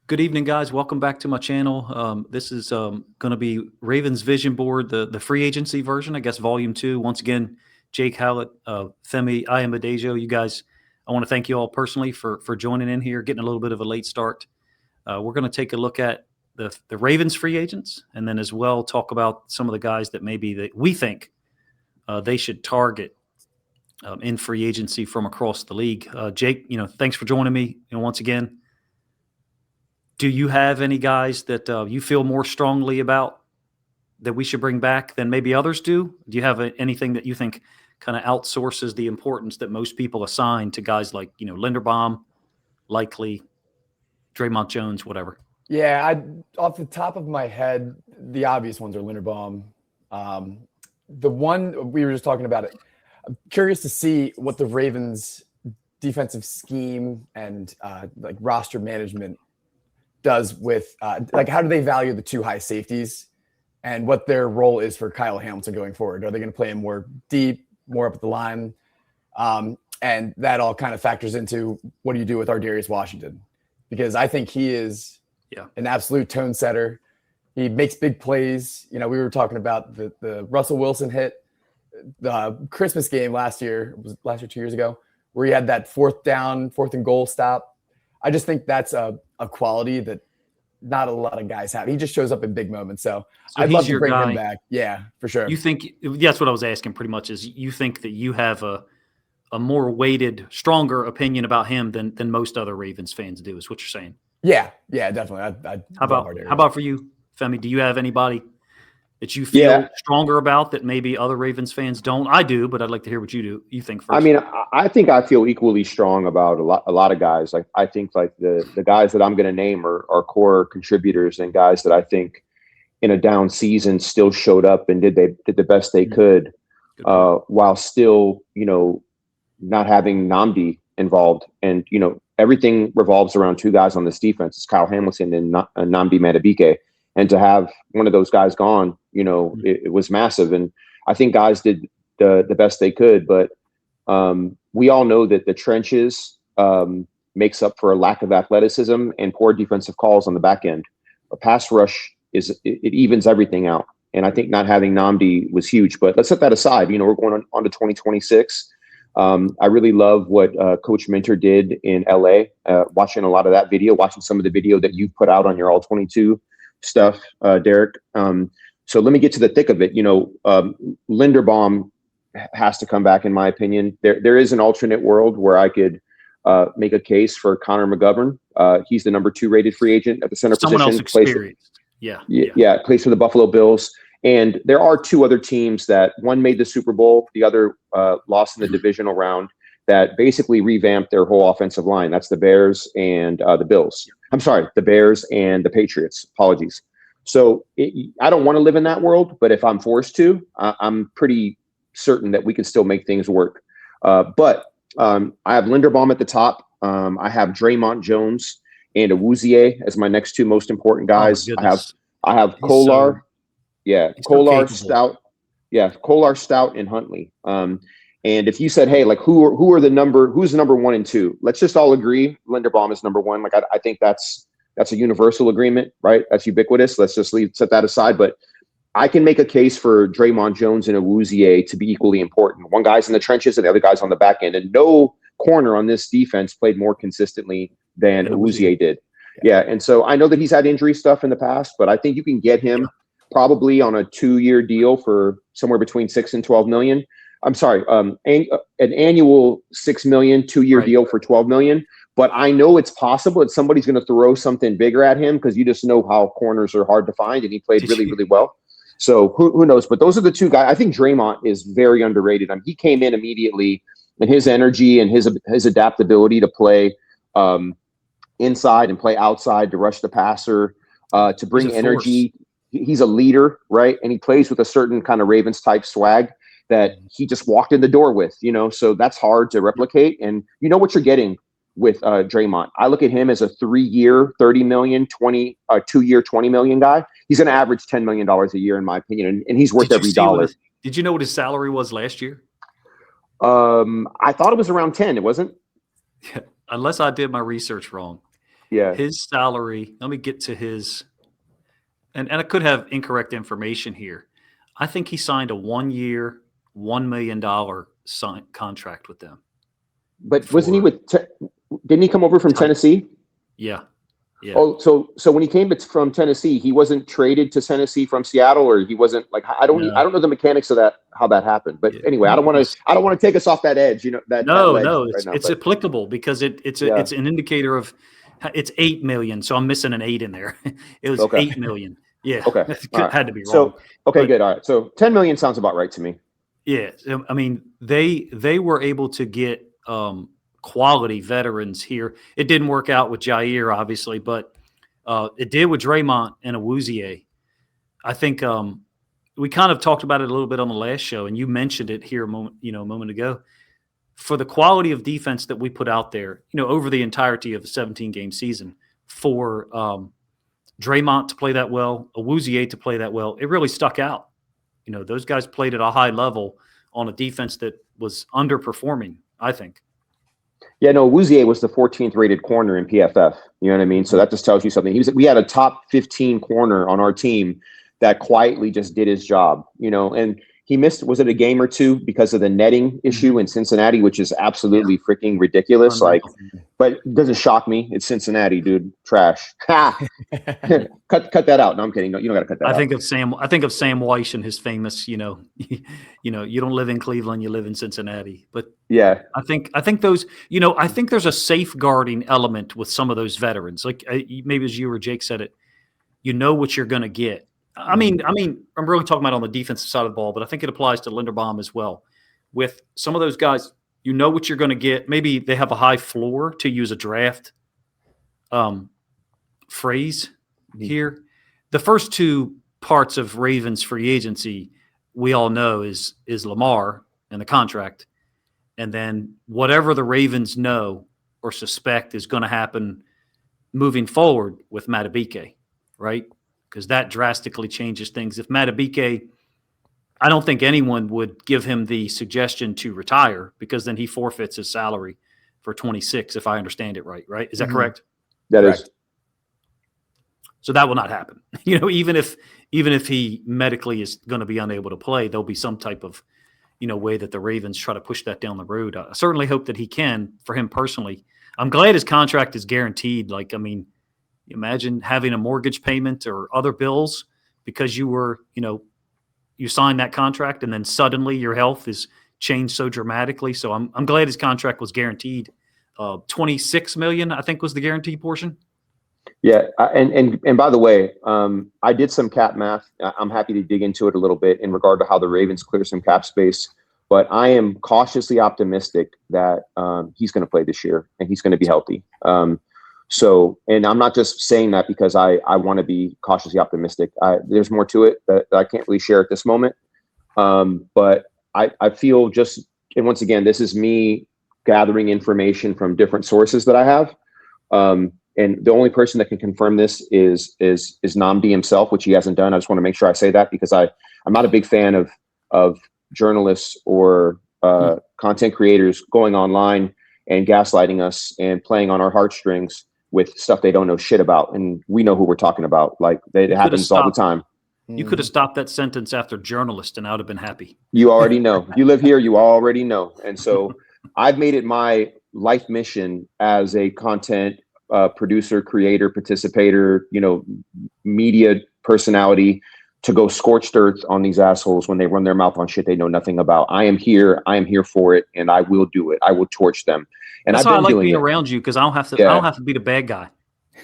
Good evening, guys. Welcome back to my channel. This is going to be Ravens Vision Board, the free agency version, I guess, Volume 2. Once again, Jake Hallett, Femi Ayamadejo, you guys, I want to thank you all personally for joining in here, getting a little bit of a late start. We're going to take a look at the Ravens free agents, and then as well talk about some of the guys that maybe that we think they should target in free agency from across the league. Jake, thanks for joining me. Once again. Do you have any guys that you feel more strongly about that we should bring back than maybe others do? Do you have anything that you think kind of outsources the importance that most people assign to guys like, Linderbaum, Likely, Dre'Mont Jones, whatever? Yeah, off the top of my head, the obvious ones are Linderbaum. The one we were just talking about, I'm curious to see what the Ravens' defensive scheme and like roster management does with how do they value the two high safeties and what their role is for Kyle Hamilton going forward? Are they going to play him more deep, more up at the line? And that all kind of factors into what do you do with Ardarius Washington? Because I think he is an absolute tone setter. He makes big plays. We were talking about the Russell Wilson hit, the Christmas game last year, 2 years ago, where he had that fourth and goal stop. I just think that's a quality that not a lot of guys have. He just shows up in big moments. So I'd love to bring him back. Yeah, for sure. You think that's what I was asking pretty much is you think that you have a more weighted, stronger opinion about him than most other Ravens fans do, is what you're saying. Yeah, definitely. How about for you, Femi? Do you have anybody that you feel stronger about that maybe other Ravens fans don't? I do, but I'd like to hear what you think first. I mean, I think I feel equally strong about a lot of guys. Like I think like the guys that I'm going to name are core contributors and guys that I think in a down season still showed up and did the best they could while still, not having Nnamdi involved. And, everything revolves around two guys on this defense. It's Kyle Hamilton and Nnamdi Madubuike. And to have one of those guys gone, it was massive. And I think guys did the best they could. But we all know that the trenches makes up for a lack of athleticism and poor defensive calls on the back end. A pass rush it evens everything out. And I think not having Nnamdi was huge. But let's set that aside. We're going on to 2026. I really love what Coach Minter did in LA, watching a lot of that video, watching some of the video that you've put out on your All 22 stuff, Derek. So let me get to the thick of it. Linderbaum has to come back, in my opinion. There is an alternate world where I could make a case for Connor McGovern. He's the number 2 rated free agent at the center position. Someone else experienced. Yeah, plays for the Buffalo Bills. And there are 2 other teams that one made the Super Bowl, the other lost in the divisional round, that basically revamped their whole offensive line. That's the Bears and the Bills. I'm sorry, the Bears and the Patriots. Apologies. So I don't want to live in that world, but if I'm forced to, I'm pretty certain that we can still make things work. But I have Linderbaum at the top. I have Dre'Mont Jones and Awuzie as my next 2 most important guys. I have Kolar. Kolar, Stout. Yeah, Kolar, Stout, and Huntley. And if you said, hey, like who's the number 1 and 2? Let's just all agree Linderbaum is number 1. Like I think that's a universal agreement, right? That's ubiquitous. Let's just set that aside. But I can make a case for Dre'Mont Jones and Awuzie to be equally important. One guy's in the trenches and the other guy's on the back end. And no corner on this defense played more consistently than Awuzie did. Yeah, and so I know that he's had injury stuff in the past, but I think you can get him probably on a 2-year deal for somewhere between 6 and 12 million. I'm sorry, an annual 6 million, 2-year deal for 12 million. But I know it's possible that somebody's going to throw something bigger at him because you just know how corners are hard to find, and he played really, really well. So who knows? But those are the 2 guys. I think Dre'Mont is very underrated. He came in immediately, and his energy and his adaptability to play inside and play outside, to rush the passer, to bring energy. He's a leader, right? And he plays with a certain kind of Ravens type swag that he just walked in the door with, so that's hard to replicate. And you know what you're getting with Dre'Mont. I look at him as a 3-year, 30 million, 2-year, 20 million guy. He's going to average $10 million a year, in my opinion. And he's worth every dollar. Did you know what his salary was last year? I thought it was around 10. It wasn't? Unless I did my research wrong. Yeah. His salary, let me get to his, and I could have incorrect information here. I think he signed a 1 year, $1 million contract with them. But wasn't he For didn't he come over from Titans. Tennessee? Yeah. Yeah. Oh, so when he came from Tennessee, he wasn't traded to Tennessee from Seattle, or he wasn't like I don't know the mechanics of that, how that happened. But Yeah. anyway, I don't want to take us off that edge, that ledge No, right now. it's But applicable because it's an indicator of it's 8 million. So I'm missing an 8 in there. It was okay, 8 million. Yeah. okay, all right. Had to be wrong. So okay, But good. All right, so 10 million sounds about right to me. yeah, I mean they were able to get quality veterans here. It didn't work out with Jair, obviously, but it did with Dre'Mont and Awuzie. I think we kind of talked about it a little bit on the last show, and you mentioned it here a moment ago. For the quality of defense that we put out there, over the entirety of a 17-game season, for Dre'Mont to play that well, Awuzie to play that well, it really stuck out. Those guys played at a high level on a defense that was underperforming, I think. Yeah, no, Awuzie was the 14th rated corner in PFF. You know what I mean? So that just tells you something. We had a top 15 corner on our team that quietly just did his job, and he missed, was it a game or two because of the netting issue in Cincinnati, which is absolutely freaking ridiculous. But it doesn't shock me. It's Cincinnati, dude. Trash. Ha! cut that out. No, I'm kidding. No, you don't got to cut that out. I think of Sam Weish and his famous, you don't live in Cleveland, you live in Cincinnati. But yeah, I think those, I think there's a safeguarding element with some of those veterans. Like maybe as you or Jake said it, what you're going to get. I mean, I'm really talking about on the defensive side of the ball, but I think it applies to Linderbaum as well. With some of those guys, what you're going to get. Maybe they have a high floor, to use a draft phrase here. The first two parts of Ravens free agency, we all know is Lamar and the contract, and then whatever the Ravens know or suspect is going to happen moving forward with Madubuike, right? Because that drastically changes things. If Madubuike, I don't think anyone would give him the suggestion to retire, because then he forfeits his salary for 26, if I understand it right. Right? Is that correct? That correct. Is. So that will not happen. Even if he medically is going to be unable to play, there'll be some type of way that the Ravens try to push that down the road. I certainly hope that he can. For him personally, I'm glad his contract is guaranteed. Imagine having a mortgage payment or other bills because you signed that contract, and then suddenly your health is changed so dramatically. So I'm glad his contract was guaranteed. $26 million, I think, was the guaranteed portion. Yeah, and by the way, I did some cap math. I'm happy to dig into it a little bit in regard to how the Ravens clear some cap space. But I am cautiously optimistic that he's going to play this year and he's going to be healthy. So, and I'm not just saying that because I want to be cautiously optimistic. There's more to it that I can't really share at this moment. But I feel and once again, this is me gathering information from different sources that I have. And the only person that can confirm this is Namdi himself, which he hasn't done. I just want to make sure I say that because I'm not a big fan of journalists or content creators going online and gaslighting us and playing on our heartstrings with stuff they don't know shit about. And we know who we're talking about. It happens all the time. You could have stopped that sentence after journalist, and I would have been happy. You already know. You live here, you already know. And so I've made it my life mission as a content producer, creator, participator, media personality to go scorched earth on these assholes when they run their mouth on shit they know nothing about. I am here for it, and I will do it. I will torch them. And that's why I like being around you, because I don't have to. Yeah. I don't have to be the bad guy.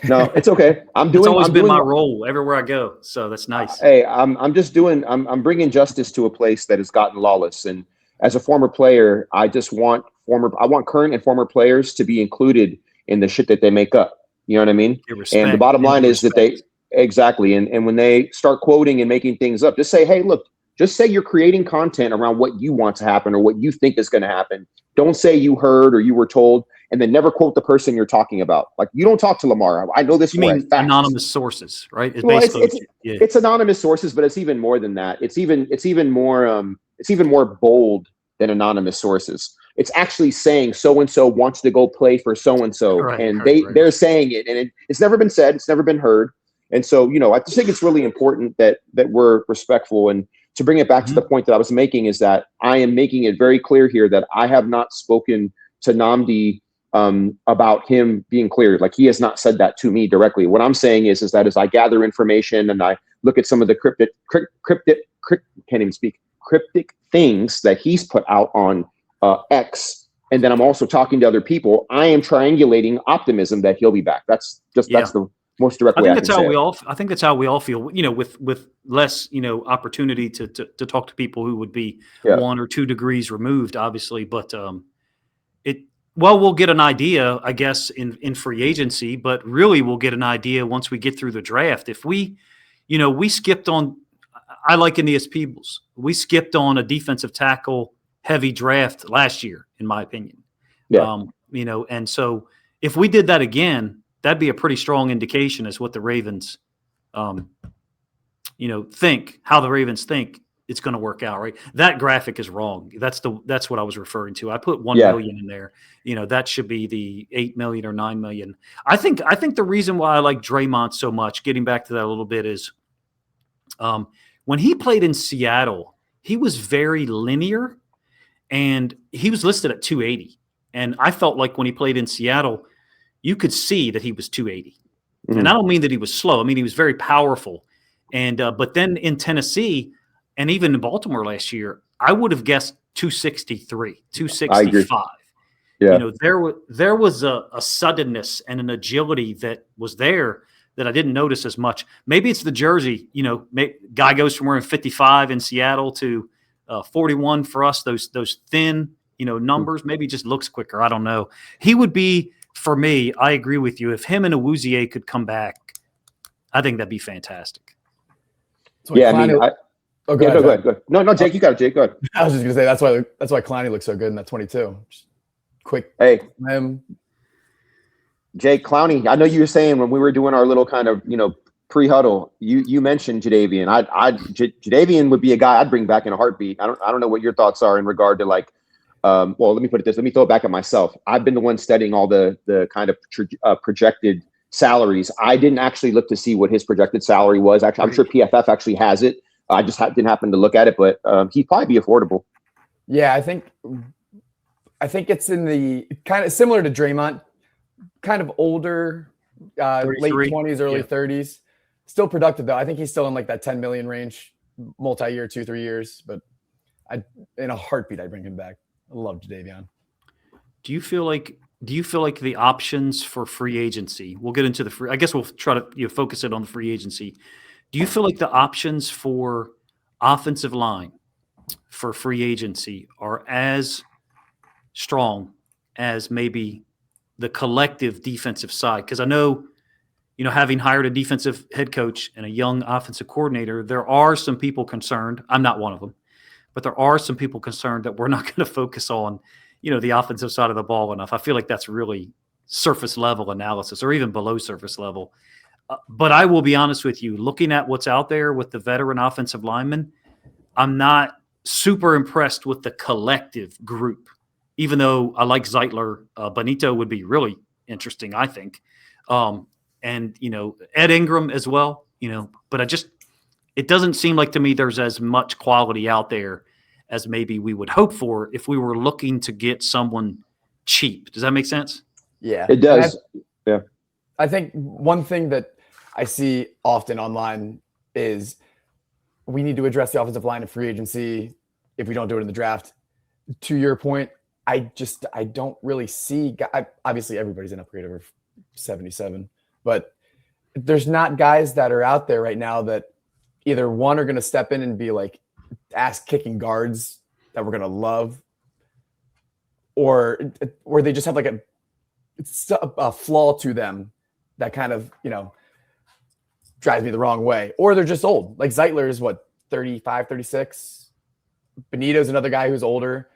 No, it's okay. It's always been my role everywhere I go, so that's nice. Hey, I'm bringing justice to a place that has gotten lawless. And as a former player, I want current and former players to be included in the shit that they make up. You know what I mean? And the bottom line is that they exactly. And when they start quoting and making things up, just say, hey, look, just say you're creating content around what you want to happen or what you think is going to happen. Don't say you heard or you were told, and then never quote the person you're talking about. Like, you don't talk to Lamar. I know this. You mean anonymous sources, right? It's anonymous sources, but it's even more than that. It's even more bold than anonymous sources. It's actually saying so-and-so wants to go play for so-and-so. Right, And right. they're saying it, and it's never been said. It's never been heard. And so, I just think it's really important that we're respectful. And to bring it back to the point that I was making is that I am making it very clear here that I have not spoken to Nnamdi about him being cleared. Like, he has not said that to me directly. What I'm saying is that as I gather information and I look at some of the cryptic things that he's put out on X, and then I'm also talking to other people, I am triangulating optimism that he'll be back. That's the most direct way I can say it. I think that's how we all feel, with less, opportunity to talk to people who would be 1 or 2 degrees removed, obviously. But we'll get an idea, I guess, in free agency, but really we'll get an idea once we get through the draft. If we skipped on, I like in the SP Bulls, we skipped on a defensive tackle heavy draft last year, in my opinion. Yeah. And so if we did that again, that'd be a pretty strong indication as what the Ravens, think, how the Ravens think it's going to work out, right? That graphic is wrong. That's what I was referring to. I put 1 million in there. That should be the 8 million or 9 million. I think the reason why I like Dre'Mont so much, getting back to that a little bit, is when he played in Seattle, he was very linear, and he was listed at 280. And I felt like when he played in Seattle, you could see that he was 280. And I don't mean that he was slow. I mean, he was very powerful. And but then in Tennessee and even in Baltimore last year, I would have guessed 263, 265. Yeah. There was a suddenness and an agility that was there that I didn't notice as much. Maybe it's the jersey. Guy goes from wearing 55 in Seattle to 41 for us. Those thin, numbers. Maybe it just looks quicker. I don't know. He would be, for me, I agree with you. If him and Awuzie could come back, I think that'd be fantastic. So go ahead. No, Jake, you got it. Jake, go ahead. I was just gonna say that's why Clowney looks so good in that 22. Just quick. Hey, him. Jake Clowney. I know you were saying when we were doing our little kind of pre-huddle, you mentioned Jadeveon. Jadeveon would be a guy I'd bring back in a heartbeat. I don't know what your thoughts are in regard to like. Well, let me put it this. Let me throw it back at myself. I've been the one studying all the kind of projected salaries. I didn't actually look to see what his projected salary was. Actually, I'm sure PFF actually has it. I just didn't happen to look at it, but he'd probably be affordable. Yeah, I think it's in the kind of similar to Dre'Mont, kind of older, late 20s, early 30s. Still productive though. I think he's still in like that 10 million range, multi-year, 2-3 years. But in a heartbeat, I'd bring him back. I love Jadeveon. Do you feel like the options for free agency? We'll get into I guess we'll try to focus it on the free agency. Do you feel like the options for offensive line for free agency are as strong as maybe the collective defensive side? Because I know, having hired a defensive head coach and a young offensive coordinator, there are some people concerned. I'm not one of them, but there are some people concerned that we're not going to focus on, the offensive side of the ball enough. I feel like that's really surface level analysis, or even below surface level. But I will be honest with you, looking at what's out there with the veteran offensive linemen, I'm not super impressed with the collective group, even though I like Zeitler. Benito would be really interesting, I think. And, Ed Ingram as well, but it doesn't seem like to me there's as much quality out there as maybe we would hope for if we were looking to get someone cheap. Does that make sense? Yeah, it does. Yeah. I think one thing that I see often online is we need to address the offensive line in free agency if we don't do it in the draft. To your point, I don't really see obviously everybody's an upgrade over 77, but there's not guys that are out there right now that either one are going to step in and be like ass kicking guards that we're going to love, or they just have like a flaw to them that kind of, drives me the wrong way, or they're just old. Like Zeitler is 35, 36. Benito's another guy who's older,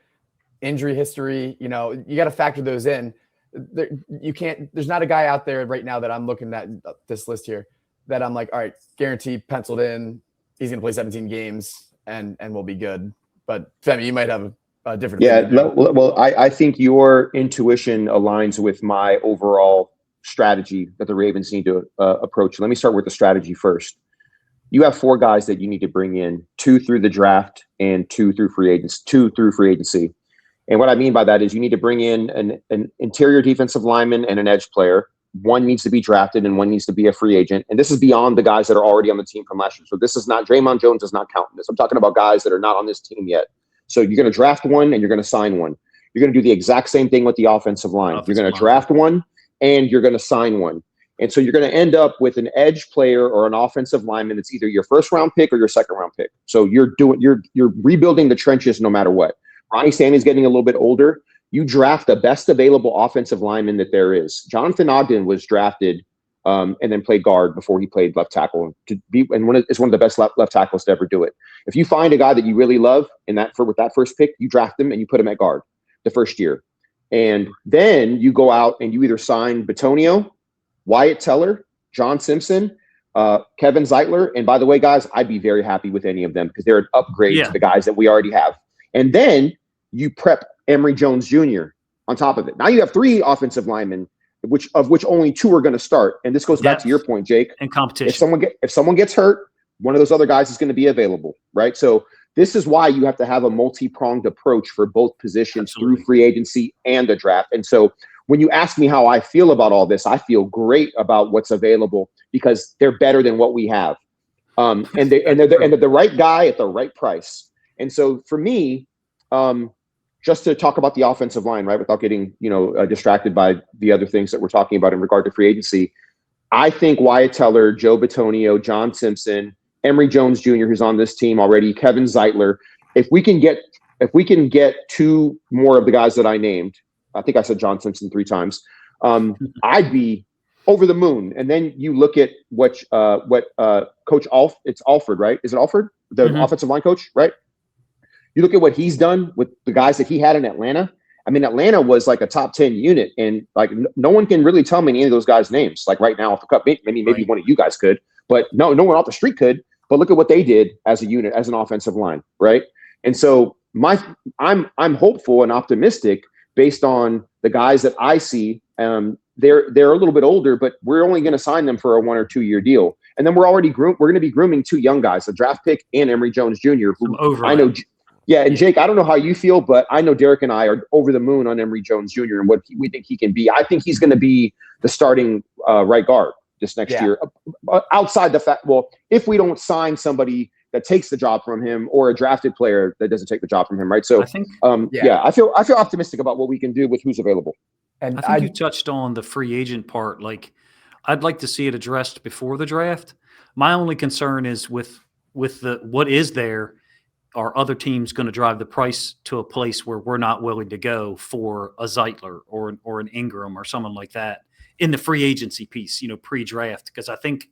injury history, you got to factor those in. There's not a guy out there right now that I'm looking at this list here that I'm like, all right, guaranteed penciled in. He's going to play 17 games and we'll be good. But Femi, you might have different Yeah, opinion. well, I think your intuition aligns with my overall strategy that the Ravens need to approach. Let me start with the strategy first. You have 4 guys that you need to bring in, 2 through the draft and 2 through free agency. And what I mean by that is you need to bring in an interior defensive lineman and an edge player. One needs to be drafted and one needs to be a free agent. And this is beyond the guys that are already on the team from last year. So this is not Dre'Mont Jones does not count in this. I'm talking about guys that are not on this team yet. So you're going to draft one and you're going to sign one. You're going to do the exact same thing with the offensive line. You're going to draft one and you're going to sign one. And so you're going to end up with an edge player or an offensive lineman that's either your first round pick or your second round pick. So you're rebuilding the trenches no matter what. Ronnie Stanley's getting a little bit older. You draft the best available offensive lineman that there is. Jonathan Ogden was drafted and then played guard before he played left tackle. It's one of the best left tackles to ever do it. If you find a guy that you really love with that first pick, you draft him and you put him at guard the first year. And then you go out and you either sign Bitonio, Wyatt Teller, John Simpson, Kevin Zeitler. And by the way, guys, I'd be very happy with any of them because they're an upgrade to the guys that we already have. And then you prep Emory Jones Jr. on top of it. Now you have 3 offensive linemen, of which only 2 are going to start. And this goes back to your point, Jake. And competition. If someone gets hurt, one of those other guys is going to be available, right? So this is why you have to have a multi-pronged approach for both positions through free agency and the draft. And so when you ask me how I feel about all this, I feel great about what's available because they're better than what we have. And they're the right guy at the right price. And so for me, just to talk about the offensive line, right, without getting distracted by the other things that we're talking about in regard to free agency, I think Wyatt Teller, Joe Bitonio, John Simpson, Emory Jones Jr., who's on this team already, Kevin Zeitler, if we can get 2 more of the guys that I named, I think I said John Simpson 3 times, I'd be over the moon. And then you look at what Coach it's Alford, right? Is it Alford, the offensive line coach, right? You look at what he's done with the guys that he had in Atlanta. I mean, Atlanta was like a top 10 unit, and like no one can really tell me any of those guys' names. Like right now off the cup, maybe one of you guys could, but no one off the street could. But look at what they did as a unit, as an offensive line, right? And so I'm hopeful and optimistic based on the guys that I see. They're a little bit older, but we're only going to sign them for a 1 or 2 year deal, and then we're going to be grooming 2 young guys, a draft pick and Emory Jones Jr., who I know. Yeah, and Jake, I don't know how you feel, but I know Derek and I are over the moon on Emory Jones Jr. and what we think he can be. I think he's going to be the starting right guard this next year. Outside the fact, if we don't sign somebody that takes the job from him or a drafted player that doesn't take the job from him, right? So, I think, I feel optimistic about what we can do with who's available. And I think you touched on the free agent part. Like, I'd like to see it addressed before the draft. My only concern is with what is there. Are other teams going to drive the price to a place where we're not willing to go for a Zeitler or an Ingram or someone like that in the free agency piece, pre-draft? Because I think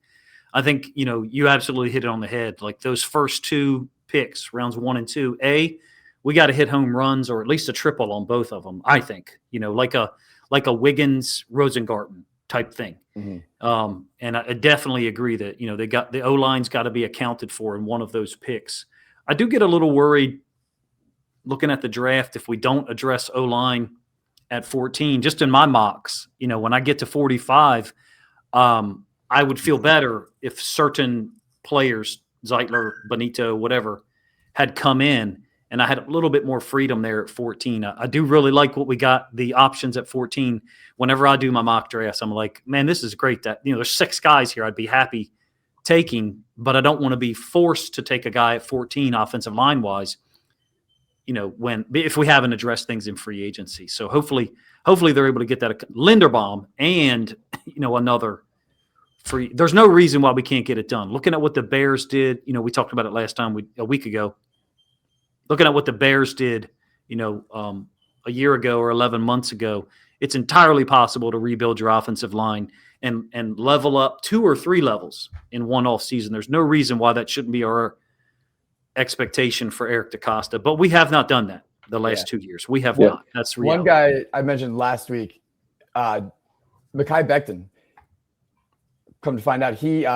you absolutely hit it on the head. Like those first 2 picks, rounds 1 and 2, we got to hit home runs or at least a triple on both of them. I think, like a Wiggins Rosengarten type thing. Mm-hmm. And I definitely agree that they got the O-line's got to be accounted for in one of those picks. I do get a little worried looking at the draft if we don't address O-line at 14. Just in my mocks, when I get to 45, I would feel better if certain players, Zeitler, Benito, whatever, had come in and I had a little bit more freedom there at 14. I do really like what we got, the options at 14. Whenever I do my mock drafts, I'm like, man, this is great. That there's 6 guys here I'd be happy taking, but I don't want to be forced to take a guy at 14 offensive line wise, if we haven't addressed things in free agency. So hopefully they're able to get that Linderbaum and, another free. There's no reason why we can't get it done. Looking at what the Bears did, we talked about it last time a week ago. Looking at what the Bears did, a year ago or 11 months ago, it's entirely possible to rebuild your offensive line and level up 2 or 3 levels in one off season. There's no reason why that shouldn't be our expectation for Eric Decosta, but we have not done that the last 2 years. We have not. That's reality. One guy I mentioned last week, Mekhi Becton. Come to find out, he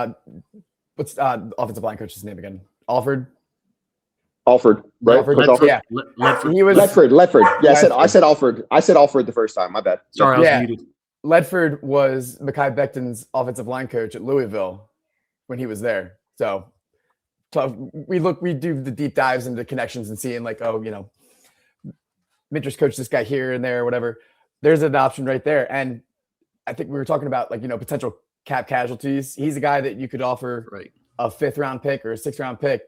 what's offensive line coach's name again? Alford. Alford, right? Alford, Coach Alford? yeah. Ledford. He was Ledford. Yeah, Ledford. I said Alford. I said Alford the first time. My bad. Sorry, I was Yeah. muted. Ledford was Mekhi Becton's offensive line coach at Louisville when he was there. So we do the deep dives into connections and seeing like, oh, you know, Minter's coached this guy here and there, whatever. There's an option right there. And I think we were talking about like, you know, potential cap casualties. He's a guy that you could offer a 5th round pick or a 6th round pick,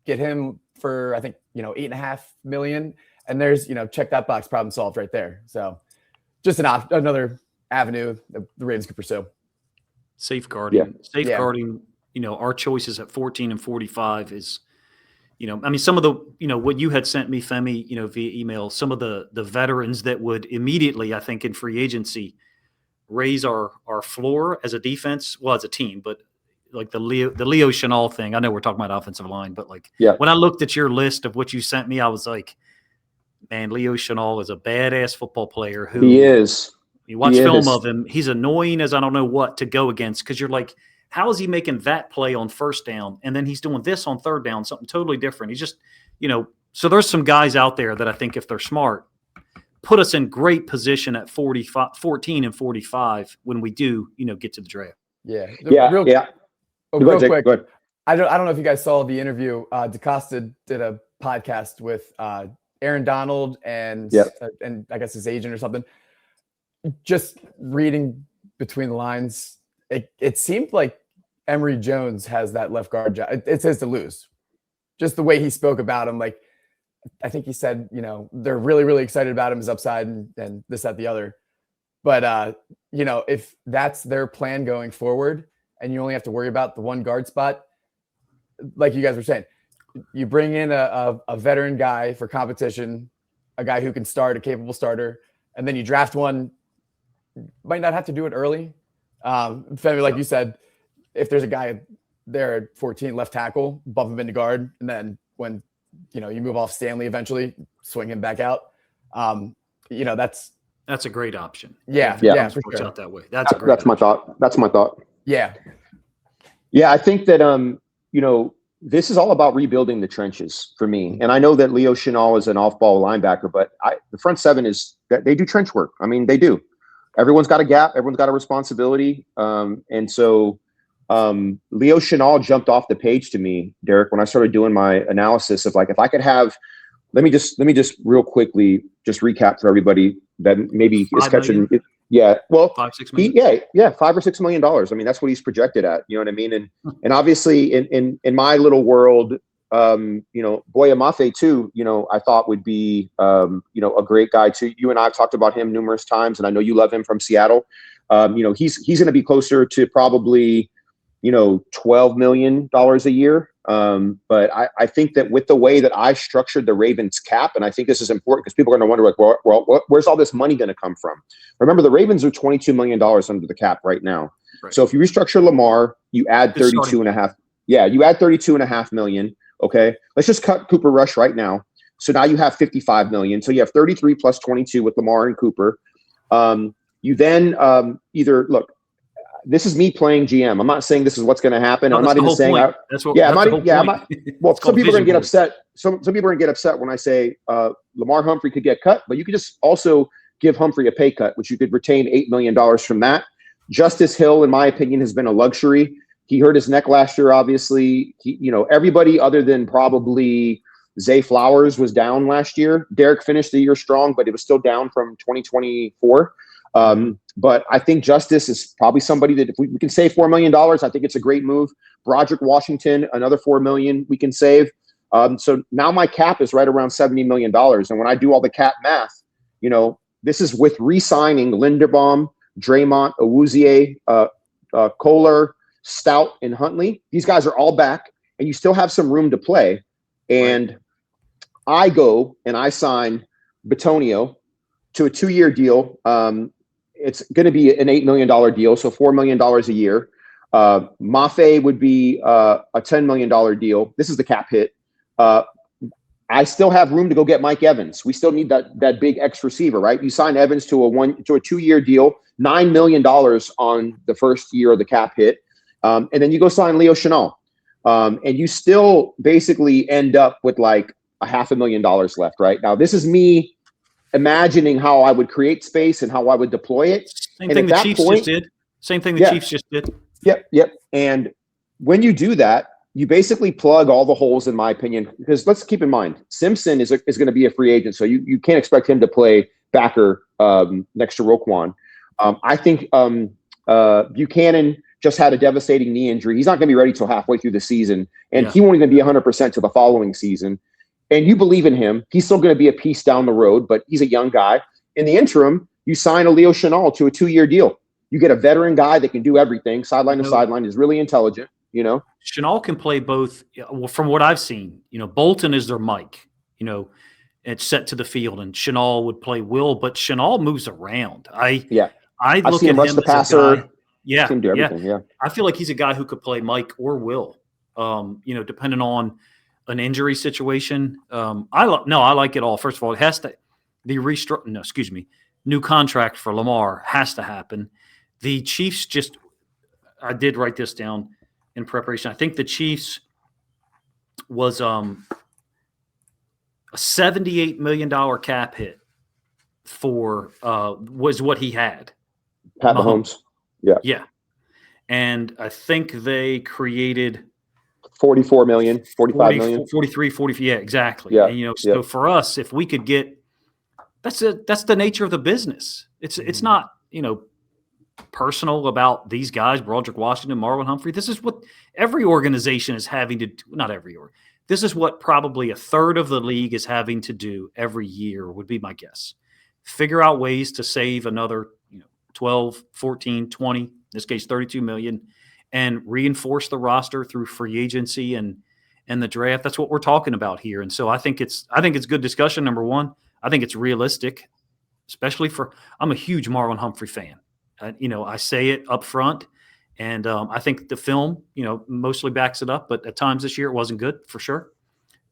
get him for, I think, you know, $8.5 million. And there's, you know, check that box, problem solved right there. So just another avenue that the Ravens could pursue. Safeguarding, you know, our choices at 14 and 45 is, you know, I mean, some of the, you know, what you had sent me, Femi, you know, via email, some of the veterans that would immediately, I think, in free agency, raise our floor as a defense, well, as a team, but like the Leo Chenal thing. I know we're talking about offensive line, but like when I looked at your list of what you sent me, I was like, man, Leo Chenal is a badass football player. Who he is. You watch film of him, he's annoying as I don't know what to go against, because you're like, how is he making that play on first down? And then he's doing this on third down, something totally different. He's just, you know, so there's some guys out there that I think if they're smart, put us in great position at 14 and 45 when we do, you know, get to the draft. Yeah. Real quick. Go ahead. I don't know if you guys saw the interview. Decosta did a podcast with Aaron Donald and I guess his agent or something. Just reading between the lines, it seemed like Emory Jones has that left guard job. It's his to lose. Just the way he spoke about him, like I think he said, you know, they're really, really excited about him, his upside and this, that, the other. But you know, if that's their plan going forward, and you only have to worry about the one guard spot, like you guys were saying, you bring in a veteran guy for competition, a guy who can start, a capable starter, and then you draft one. Might not have to do it early. Femi, like you said, if there's a guy there at 14 left tackle, bump him into guard, and then when you know you move off Stanley eventually, swing him back out. You know, that's a great option. Yeah, for sure. Out that way. That's my thought. That's my thought. Yeah. I think that you know, this is all about rebuilding the trenches for me. And I know that Leo Chenal is an off-ball linebacker, but the front seven they do trench work. I mean, they do. Everyone's got a gap. Everyone's got a responsibility. And so Leo Chenal jumped off the page to me, Derek, when I started doing my analysis of like, if I could have, let me just real quickly just recap for everybody that maybe is catching. Yeah. Well, 5-6 million. $5 or $6 million. I mean, that's what he's projected at, you know what I mean? And obviously in my little world, you know, Boya Mafe too, you know, I thought would be, you know, a great guy too. You and I have talked about him numerous times, and I know you love him from Seattle. You know, he's going to be closer to probably, you know, $12 million a year. But I think that with the way that I structured the Ravens cap, and I think this is important because people are going to wonder, like, well, where's all this money going to come from? Remember, the Ravens are $22 million under the cap right now. Right. So if you restructure Lamar, you add 32.5. Yeah, you add 32.5 million. Okay, let's just cut Cooper Rush right now. So now you have 55 million. So you have 33 plus 22 with Lamar and Cooper. You then either look. This is me playing GM. I'm not saying this is what's going to happen. No, I'm not even saying. Well, some people are going to get upset. Some people are going to get upset when I say Lamar Humphrey could get cut, but you could just also give Humphrey a pay cut, which you could retain $8 million from that. Justice Hill, in my opinion, has been a luxury. He hurt his neck last year. Obviously, you know, everybody other than probably Zay Flowers was down last year. Derek finished the year strong, but it was still down from 2024. But I think Justice is probably somebody that if we can save $4 million, I think it's a great move. Broderick Washington, another $4 million we can save. So now my cap is right around $70 million. And when I do all the cap math, you know, this is with re-signing Linderbaum, Dre'Mont, Awuzie, Kohler, Stout, and Huntley. These guys are all back, and you still have some room to play. And I go and I sign Bitonio to a 2-year deal. It's going to be an $8 million deal, so $4 million a year. Mafe would be a $10 million deal. This is the cap hit. I still have room to go get Mike Evans. We still need that big X receiver, right? You sign Evans to a 2-year deal, $9 million on the first year of the cap hit. And then you go sign Leo Chenal. and you still basically end up with like a $500,000 left, right? Now, this is me imagining how I would create space and how I would deploy it. Same And thing at the that Chiefs point, just did. Same thing the Yeah. Chiefs just did. Yep. And when you do that, you basically plug all the holes, in my opinion, because let's keep in mind, Simpson is going to be a free agent, so you can't expect him to play backer next to Roquan. I think Buchanan just had a devastating knee injury. He's not going to be ready till halfway through the season, and he won't even be 100% till the following season. And you believe in him. He's still going to be a piece down the road, but he's a young guy. In the interim, you sign a Leo Chenal to a 2-year deal. You get a veteran guy that can do everything, sideline to sideline, is really intelligent, Chenal can play both. Well, from what I've seen, Bolton is their Mike, it's set to the field, and Chenal would play Will, but Chenal moves around. I I've look seen at him rush him the as a passer. guy. Yeah, Seen him do everything. Yeah. I feel like he's a guy who could play Mike or Will, depending on an injury situation. I like it all. First of all, it has to new contract for Lamar has to happen. The Chiefs I did write this down in preparation. I think the Chiefs was a $78 million cap hit for was what he had. Pat Mahomes. Yeah. And I think they created 44 million, 45 million. 43, 40. Yeah, exactly. Yeah. And, so for us, if we could get, that's the nature of the business. It's not, personal about these guys, Broderick Washington, Marlon Humphrey. This is what every organization is having to do. Not every org. This is what probably a third of the league is having to do every year, would be my guess. Figure out ways to save another, 12, 14, 20, in this case, 32 million, and reinforce the roster through free agency and the draft. That's what we're talking about here. And so I think it's good discussion. Number one, I think it's realistic, especially I'm a huge Marlon Humphrey fan. I say it up front, and I think the film, mostly backs it up. But at times this year, it wasn't good for sure.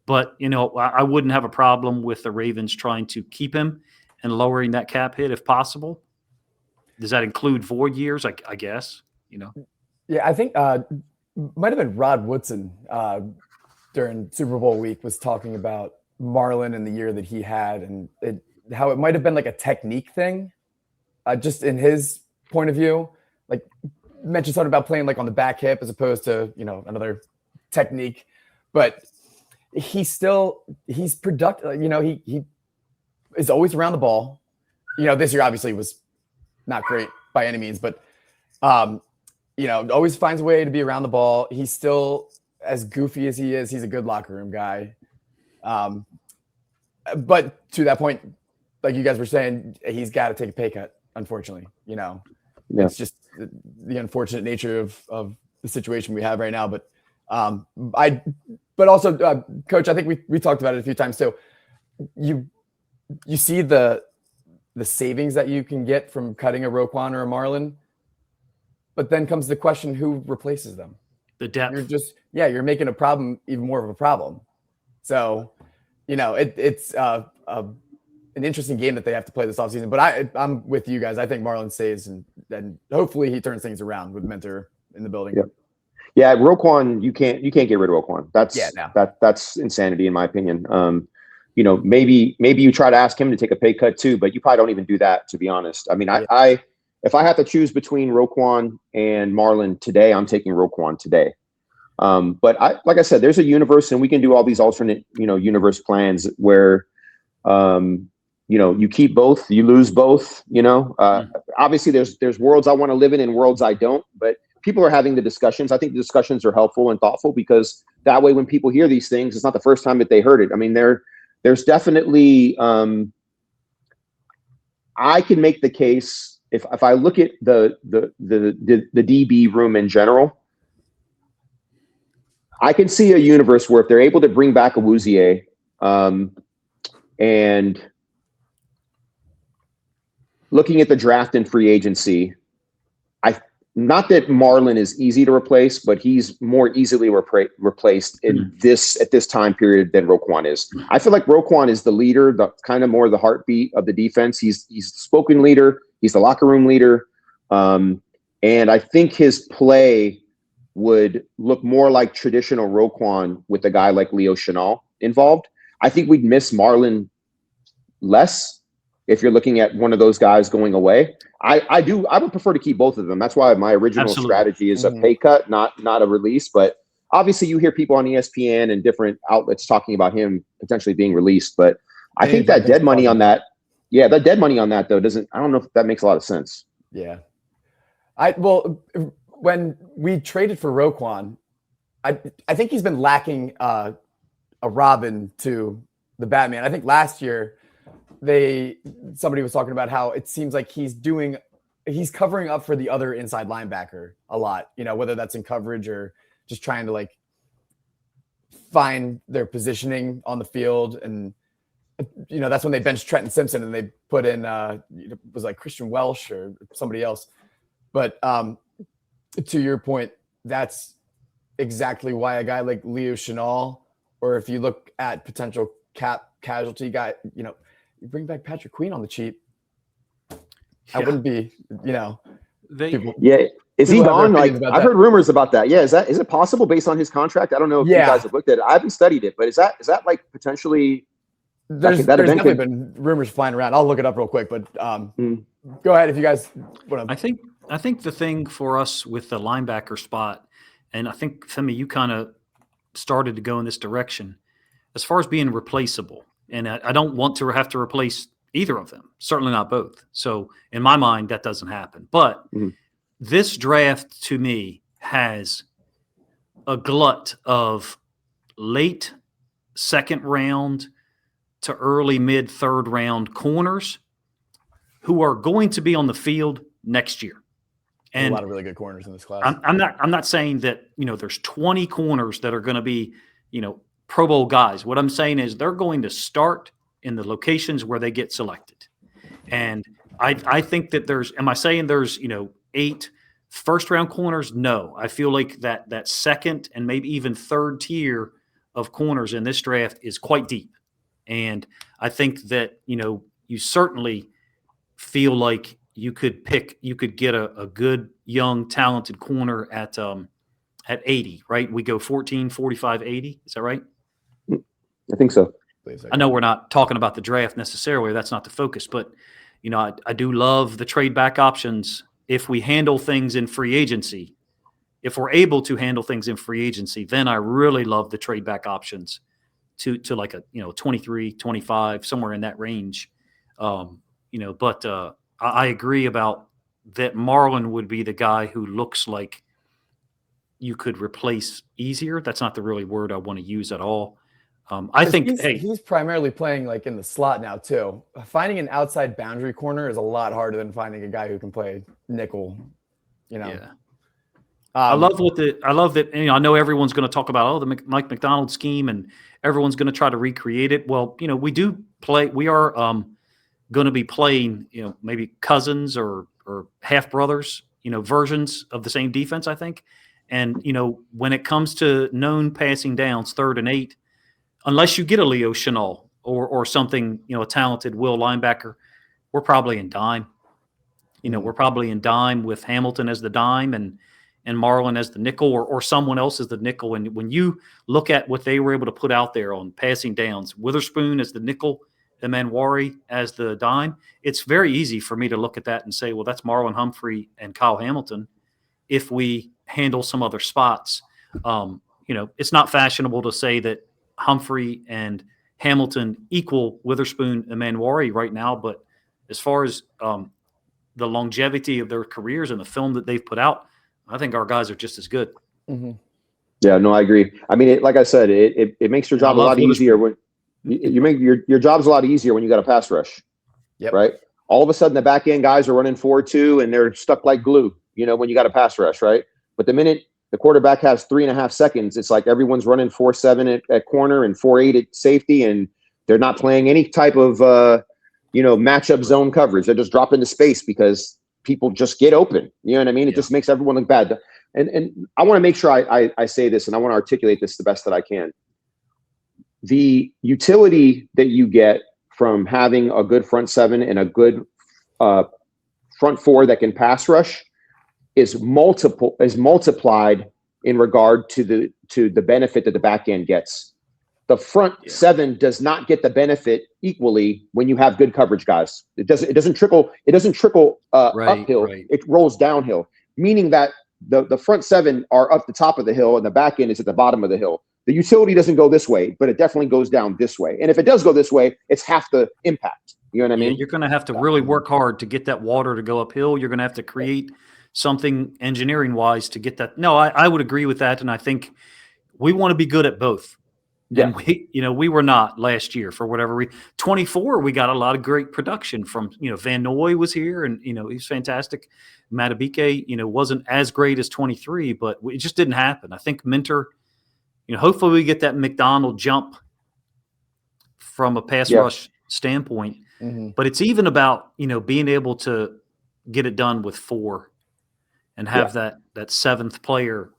But, I wouldn't have a problem with the Ravens trying to keep him and lowering that cap hit if possible. Does that include void years? I guess, Yeah, I think might have been Rod Woodson during Super Bowl week was talking about Marlon and the year that he had, and how it might have been like a technique thing, just in his point of view. Like mentioned something about playing like on the back hip as opposed to another technique, but he's productive. He is always around the ball. This year obviously was not great by any means, but always finds a way to be around the ball. He's still, as goofy as he is, he's a good locker room guy. But to that point, like you guys were saying, he's got to take a pay cut, unfortunately. It's just the unfortunate nature of the situation we have right now. But but also, Coach, I think we talked about it a few times. So you see the savings that you can get from cutting a Roquan or a Marlon, but then comes the question, who replaces them? The depth. You're making a problem even more of a problem. So, it's an interesting game that they have to play this offseason. But I'm with you guys. I think Marlon stays, and hopefully he turns things around with Mentor in the building. Yeah, Roquan, you can't get rid of Roquan. That's insanity in my opinion. Maybe you try to ask him to take a pay cut too, but you probably don't even do that, to be honest. I mean, if I have to choose between Roquan and Marlon today, I'm taking Roquan today. But like I said, there's a universe, and we can do all these alternate, universe plans where, you keep both, you lose both. Obviously, there's worlds I want to live in and worlds I don't. But people are having the discussions. I think the discussions are helpful and thoughtful, because that way, when people hear these things, it's not the first time that they heard it. I mean, there's definitely I can make the case if I look at the DB room in general. I can see a universe where if they're able to bring back Awuzie, and looking at the draft and free agency, not that Marlon is easy to replace, but he's more easily replaced at this time period than Roquan is. I feel like Roquan is the leader, the kind of more the heartbeat of the defense. He's the spoken leader. He's the locker room leader. And I think his play would look more like traditional Roquan with a guy like Leo Chenal involved. I think we'd miss Marlon less if you're looking at one of those guys going away. I would prefer to keep both of them. That's why my original Absolutely. strategy is a pay cut, not a release. But obviously you hear people on ESPN and different outlets talking about him potentially being released. But I think that dead money on that, that dead money on that though I don't know if that makes a lot of sense. Yeah. When we traded for Roquan, I think he's been lacking a Robin to the Batman. I think last year somebody was talking about how it seems like he's covering up for the other inside linebacker a lot, whether that's in coverage or just trying to like find their positioning on the field. And that's when they benched Trenton Simpson and they put in it was like Christian Welsh or somebody else. But to your point, that's exactly why a guy like Leo Chenal, or if you look at potential cap casualty guy, you bring back Patrick Queen on the cheap. I wouldn't be, Is he gone? Like I've heard rumors about that. Yeah, is it possible based on his contract? I don't know if you guys have looked at it. I haven't studied it, but is that like potentially? There's definitely been rumors flying around. I'll look it up real quick, but go ahead if you guys want to. I think the thing for us with the linebacker spot, and I think Femi, you kind of started to go in this direction, as far as being replaceable. And I don't want to have to replace either of them, certainly not both. So in my mind, that doesn't happen. But this draft to me has a glut of late second round to early mid third round corners who are going to be on the field next year. And a lot of really good corners in this class. I'm not saying that, there's 20 corners that are going to be, Pro Bowl guys. What I'm saying is they're going to start in the locations where they get selected. And I think that am I saying there's, 8 first round corners? No, I feel like that second and maybe even third tier of corners in this draft is quite deep. And I think that, you certainly feel like you could get a good, young, talented corner at 80, right? We go 14, 45, 80. Is that right? I think so. I know we're not talking about the draft necessarily. That's not the focus, but, I do love the trade back options. If we handle things in free agency, if we're able to handle things in free agency, then I really love the trade back options to like a, 23, 25, somewhere in that range. But I agree about that. Marlon would be the guy who looks like you could replace easier. That's not the really word I want to use at all. I think he's primarily playing like in the slot now too. Finding an outside boundary corner is a lot harder than finding a guy who can play nickel. Yeah. I love that. I know everyone's going to talk about the Mike Macdonald scheme, and everyone's going to try to recreate it. Well, we do play. We are going to be playing, maybe cousins or half brothers, versions of the same defense, I think. And when it comes to known passing downs, 3rd and 8, unless you get a Leo Chenal or something, a talented will linebacker, we're probably in dime. We're probably in dime with Hamilton as the dime and Marlon as the nickel or someone else as the nickel. And when you look at what they were able to put out there on passing downs, Witherspoon as the nickel, Emanwari as the dime, it's very easy for me to look at that and say, well, that's Marlon Humphrey and Kyle Hamilton if we handle some other spots. It's not fashionable to say that Humphrey and Hamilton equal Witherspoon and Emanwari right now, but as far as the longevity of their careers and the film that they've put out, I think our guys are just as good. Mm-hmm. Yeah, no, I agree. I mean, like I said, it makes your job a lot easier when you make your job's a lot easier when you got a pass rush. Yep. Right. All of a sudden, the back end guys are running 4-2 and they're stuck like glue. When you got a pass rush, right? But the minute the quarterback has 3.5 seconds, it's like everyone's running 4-7 at corner and 4-8 at safety, and they're not playing any type of matchup zone coverage. They're just dropping into space because people just get open. You know what I mean? It just makes everyone look bad. And I want to make sure I say this, and I want to articulate this the best that I can. The utility that you get from having a good front 7 and a good front 4 that can pass rush is multiplied in regard to the benefit that the back end gets. The front seven does not get the benefit equally when you have good coverage guys. It doesn't trickle uphill. Right. It rolls downhill, meaning that the front seven are up the top of the hill and the back end is at the bottom of the hill. The utility doesn't go this way, but it definitely goes down this way. And if it does go this way, it's half the impact. You know what I mean? You're going to have to really work hard to get that water to go uphill. You're going to have to create something engineering wise to get that. No, I would agree with that. And I think we want to be good at both. Yeah. And we were not last year for whatever reason. 24, we got a lot of great production from, Van Noy was here and, he's fantastic. Matabike, wasn't as great as 23, but it just didn't happen. I think Minter, hopefully we get that McDonald jump from a pass rush standpoint. Mm-hmm. But it's even about, being able to get it done with 4 and have that seventh player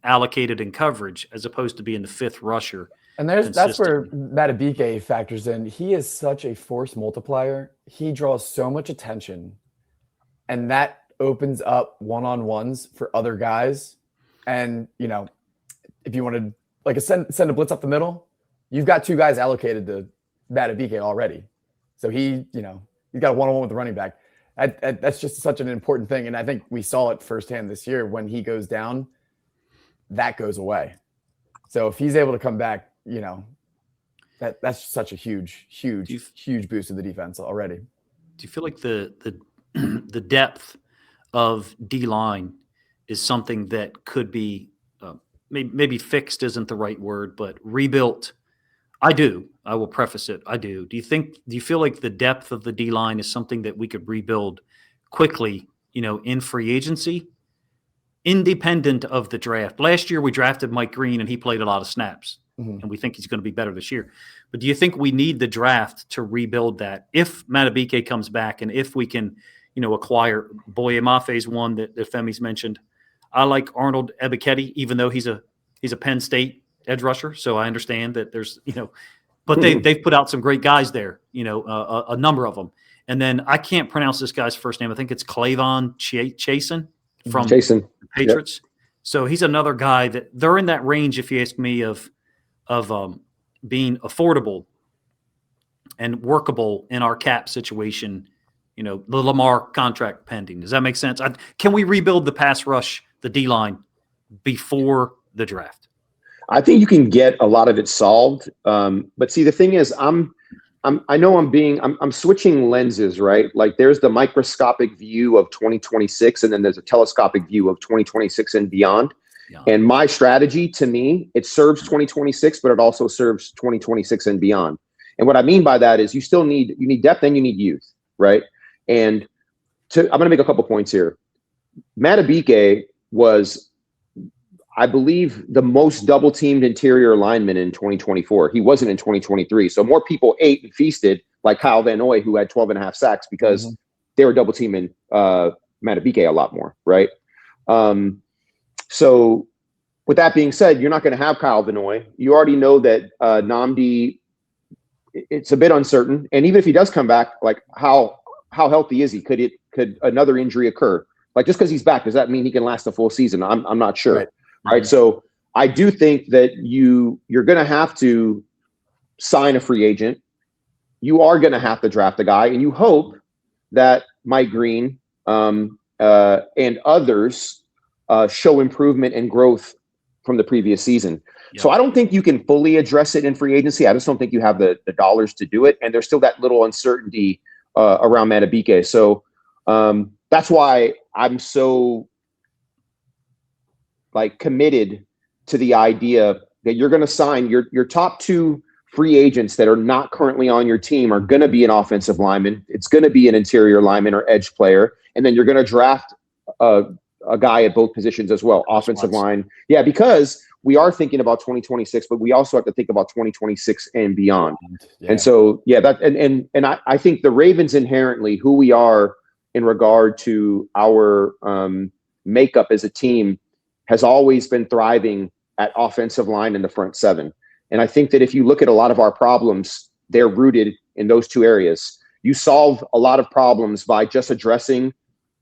allocated in coverage as opposed to being the 5th rusher. And that's where Matabike factors in. He is such a force multiplier. He draws so much attention, and that opens up one-on-ones for other guys. And, if you want to send a blitz up the middle, you've got 2 guys allocated to Matabike already. So he's got a one-on-one with the running back. That's just such an important thing. And I think we saw it firsthand this year when he goes down, that goes away. So if he's able to come back, that's such a huge boost to the defense already. Do you feel like the depth of D-line is something that could be maybe fixed isn't the right word, but rebuilt? I do. I will preface it. I do. Do you feel like the depth of the D-line is something that we could rebuild quickly, in free agency, independent of the draft? Last year we drafted Mike Green and he played a lot of snaps, and we think he's going to be better this year. But do you think we need the draft to rebuild that? If Matabike comes back and if we can, acquire Boye Mafe's one that Femi's mentioned. I like Arnold Ebiketie, even though he's a Penn State edge rusher. So I understand that there's, but they've put out some great guys there, a number of them. And then I can't pronounce this guy's first name. I think it's Clavon Chasen from the Patriots. Yep. So he's another guy that they're in that range, if you ask me, of being affordable and workable in our cap situation. The Lamar contract pending. Does that make sense? Can we rebuild the pass rush, the D-line, before the draft? I think you can get a lot of it solved. But see, the thing is, I'm switching lenses, right? Like there's the microscopic view of 2026, and then there's a telescopic view of 2026 and beyond. Yeah. And my strategy, to me, it serves 2026, but it also serves 2026 and beyond. And what I mean by that is you need depth and you need youth, right? And I'm going to make a couple points here. Matabike was, I believe, the most double-teamed interior lineman in 2024. He wasn't in 2023. So more people ate and feasted, like Kyle Van Noy, who had 12.5 sacks, because they were double-teaming Matabike a lot more, right? So with that being said, you're not going to have Kyle Van Noy. You already know that Nnamdi, it's a bit uncertain. And even if he does come back, like how healthy is he? Could another injury occur? Like just because he's back, does that mean he can last a full season? I'm not sure. Right. So I do think that you're going to have to sign a free agent. You are going to have to draft a guy, and you hope that Mike Green and others show improvement and growth from the previous season. Yep. So I don't think you can fully address it in free agency. I just don't think you have the dollars to do it, and there's still that little uncertainty around Matabike. So that's why I'm so committed to the idea that you're going to sign your top 2 free agents that are not currently on your team are going to be an offensive lineman. It's going to be an interior lineman or edge player. And then you're going to draft a guy at both positions as well. Offensive line. Yeah, because we are thinking about 2026, but we also have to think about 2026 and beyond. Yeah. And so, I think the Ravens inherently, who we are in regard to our makeup as a team, has always been thriving at offensive line in the front 7. And I think that if you look at a lot of our problems, they're rooted in those 2 areas. You solve a lot of problems by just addressing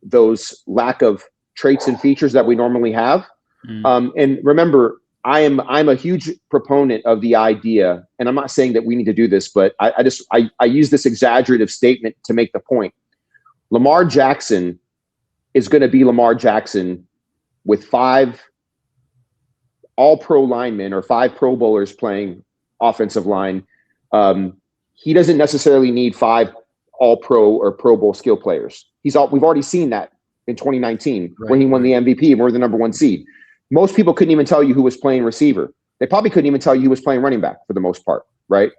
those lack of traits and features that we normally have, And remember, I'm a huge proponent of the idea, and I'm not saying that we need to do this, but I use this exaggerative statement to make the point. Lamar Jackson is going to be Lamar Jackson with 5 all-pro linemen or 5 Pro Bowlers playing offensive line. He doesn't necessarily need 5 all-pro or Pro Bowl skill players. We've already seen that in 2019 when he won the MVP and we're the number 1 seed. Most people couldn't even tell you who was playing receiver. They probably couldn't even tell you who was playing running back for the most part, right?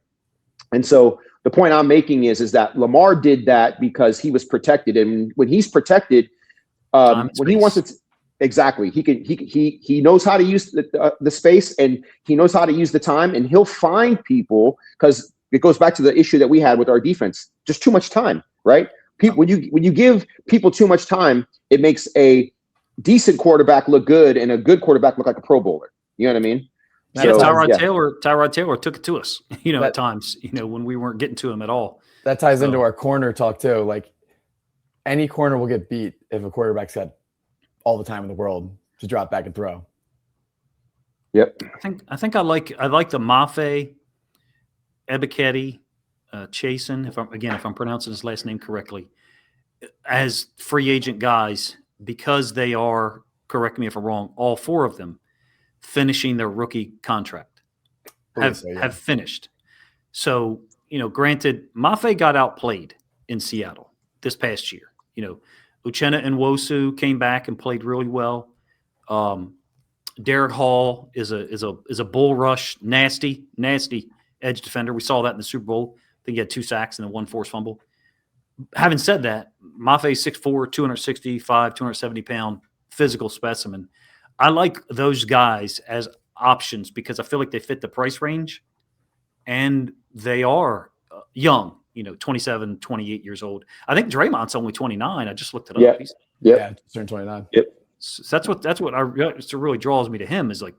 And so the point I'm making is that Lamar did that because he was protected, and when he's protected, when he wants to, exactly, he knows how to use the space, and he knows how to use the time, and he'll find people, because it goes back to the issue that we had with our defense, just too much time, right? When you give people too much time, it makes a decent quarterback look good and a good quarterback look like a Pro Bowler. You know what I mean? Yeah, so, Tyrod Taylor took it to us, at times, when we weren't getting to him at all. That ties into our corner talk too. Like, any corner will get beat if a quarterback's got all the time in the world to drop back and throw. Yep. I think I like the Mafe, Ebiketie, Chasen, if I'm pronouncing his last name correctly, as free agent guys, because they are, correct me if I'm wrong, all 4 of them finishing their rookie contract have finished. So, granted, Mafe got outplayed in Seattle this past year. Uchenna Nwosu came back and played really well. Derek Hall is a bull rush, nasty edge defender. We saw that in the Super Bowl. I think he had 2 sacks and then 1 forced fumble. Having said that, Mafe's 6'4", 265, 270-pound physical specimen. I like those guys as options because I feel like they fit the price range, and they are young, 27, 28 years old. I think Dre'Mont's only 29. I just looked it up. Yeah, turned 29. Yep. So that's what really draws me to him, is like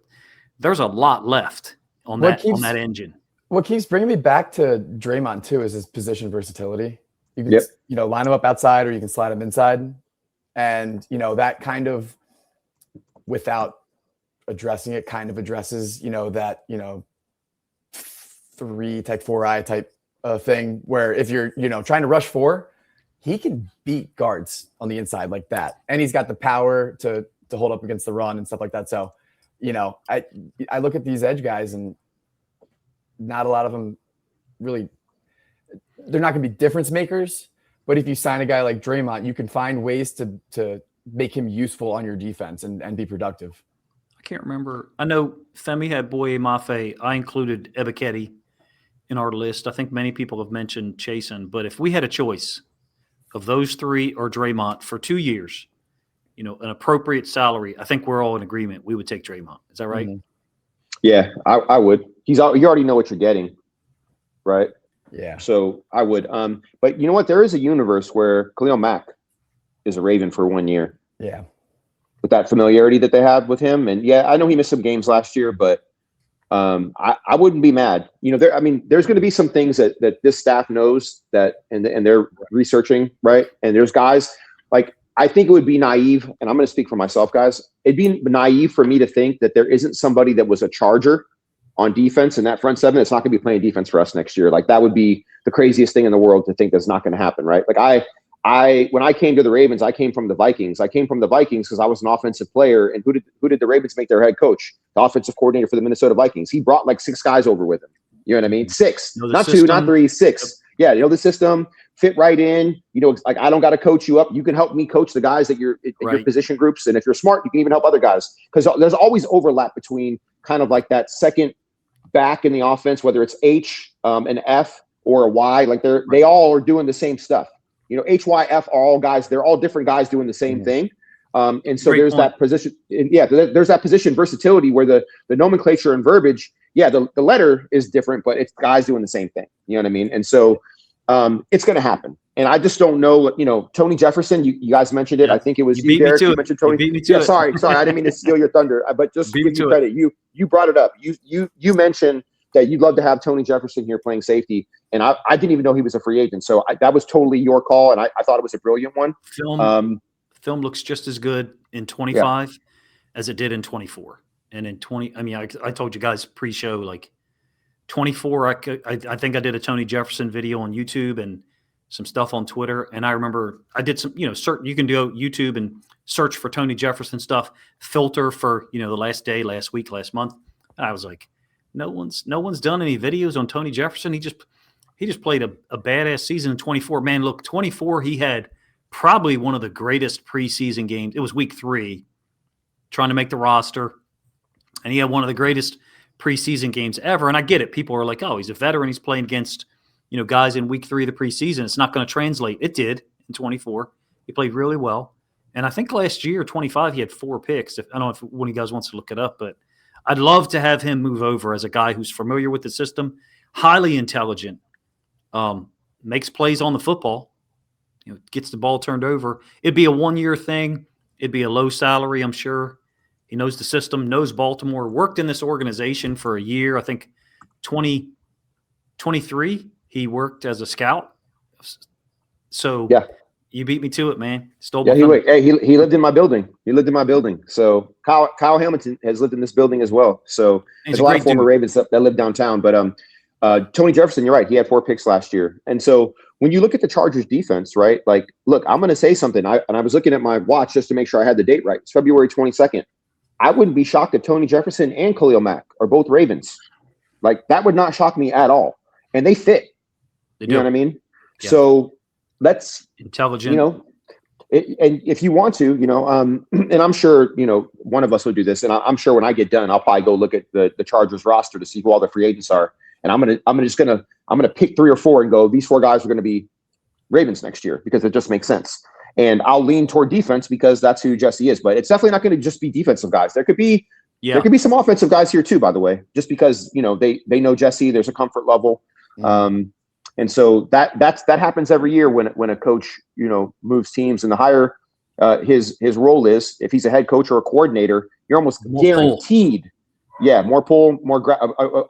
there's a lot left on that engine. What keeps bringing me back to Dre'Mont too is his position versatility. You can line him up outside, or you can slide him inside, and that kind of, without addressing it, kind of addresses that 3 tech 4-eye type thing, where if you're trying to rush 4, he can beat guards on the inside like that, and he's got the power to hold up against the run and stuff like that. So I look at these edge guys, and not a lot of them really, they're not going to be difference makers, but if you sign a guy like Dre'Mont, you can find ways to make him useful on your defense and be productive. I can't remember. I know Femi had Boye Mafe. I included Ebiketie in our list. I think many people have mentioned Chasen, but if we had a choice of those 3 or Dre'Mont for 2 years, an appropriate salary, I think we're all in agreement. We would take Dre'Mont. Is that right? Mm-hmm. Yeah, I would. You already know what you're getting, right? Yeah. So I would. But you know what? There is a universe where Khalil Mack is a Raven for 1 year. Yeah. With that familiarity that they have with him, and I know he missed some games last year, but I wouldn't be mad. There's going to be some things that this staff knows that, and they're researching, right? And there's guys like, I think it would be naive, and I'm going to speak for myself, guys. It'd be naive for me to think that there isn't somebody that was a Charger on defense in that front 7 that's not going to be playing defense for us next year. Like, that would be the craziest thing in the world to think that's not going to happen, right? Like, when I came to the Ravens, I came from the Vikings. I came from the Vikings because I was an offensive player. And who did the Ravens make their head coach? The offensive coordinator for the Minnesota Vikings. He brought like 6 guys over with him. You know what I mean? 6, not system. 2, not 3, 6. Yeah, the system, fit right in. Like, I don't got to coach you up. You can help me coach the guys that you're in your position groups. And if you're smart, you can even help other guys, because there's always overlap between kind of like that second back in the offense, whether it's H, an F, or a Y. Like, they all are doing the same stuff. H, Y, F are all guys. They're all different guys doing the same thing. And so there's that position. There's that position versatility where the nomenclature and verbiage, the letter is different, but it's guys doing the same thing. You know what I mean? And so it's going to happen. And I just don't know, Tony Jefferson, you guys mentioned it. I think it was you Derek. You mentioned Tony. You beat me to it. Sorry. I didn't mean to steal your thunder, but just to give you credit. You brought it up. You mentioned that you'd love to have Tony Jefferson here playing safety. And I didn't even know he was a free agent. So that was totally your call. And I thought it was a brilliant one. Film looks just as good in 25 as it did in 24. And in 20, I mean, I told you guys pre-show, like 24, I think I did a Tony Jefferson video on YouTube and some stuff on Twitter. And I remember I did some, you can go YouTube and search for Tony Jefferson stuff, filter for, the last day, last week, last month. And I was like, no one's done any videos on Tony Jefferson. He just played a badass season in 24. Man, look, 24, he had probably one of the greatest preseason games. It was week 3, trying to make the roster. And he had one of the greatest preseason games ever. And I get it. People are like, oh, he's a veteran. He's playing against, guys in week 3 of the preseason. It's not going to translate. It did in 24. He played really well. And I think last year, 25, he had 4 picks. I don't know if one of you guys wants to look it up, but I'd love to have him move over as a guy who's familiar with the system, highly intelligent, makes plays on the football, gets the ball turned over. It'd be a 1-year thing. It'd be a low salary, I'm sure. He knows the system, knows Baltimore, worked in this organization for a year. I think 2023, he worked as a scout. So yeah, you beat me to it, man. Yeah, he lived in my building. So Kyle Hamilton has lived in this building as well. So there's a lot of former Ravens that live downtown. But Tony Jefferson, you're right. He had 4 picks last year. And so when you look at the Chargers defense, right, like, look, I'm going to say something. I was looking at my watch just to make sure I had the date right. It's February 22nd. I wouldn't be shocked if Tony Jefferson and Khalil Mack are both Ravens. Like, that would not shock me at all. And they fit. You know what I mean? Yeah. So that's intelligent. And if you want to, and I'm sure, one of us will do this. And I'm sure when I get done, I'll probably go look at the Chargers roster to see who all the free agents are. And I'm gonna pick 3 or 4 and go, these 4 guys are going to be Ravens next year because it just makes sense. And I'll lean toward defense because that's who Jesse is. But it's definitely not going to just be defensive guys. There could be some offensive guys here too, by the way, just because they know Jesse. There's a comfort level, and so that happens every year when a coach moves teams. And the higher his role is, if he's a head coach or a coordinator, you're almost guaranteed. Pull. Yeah, more pull,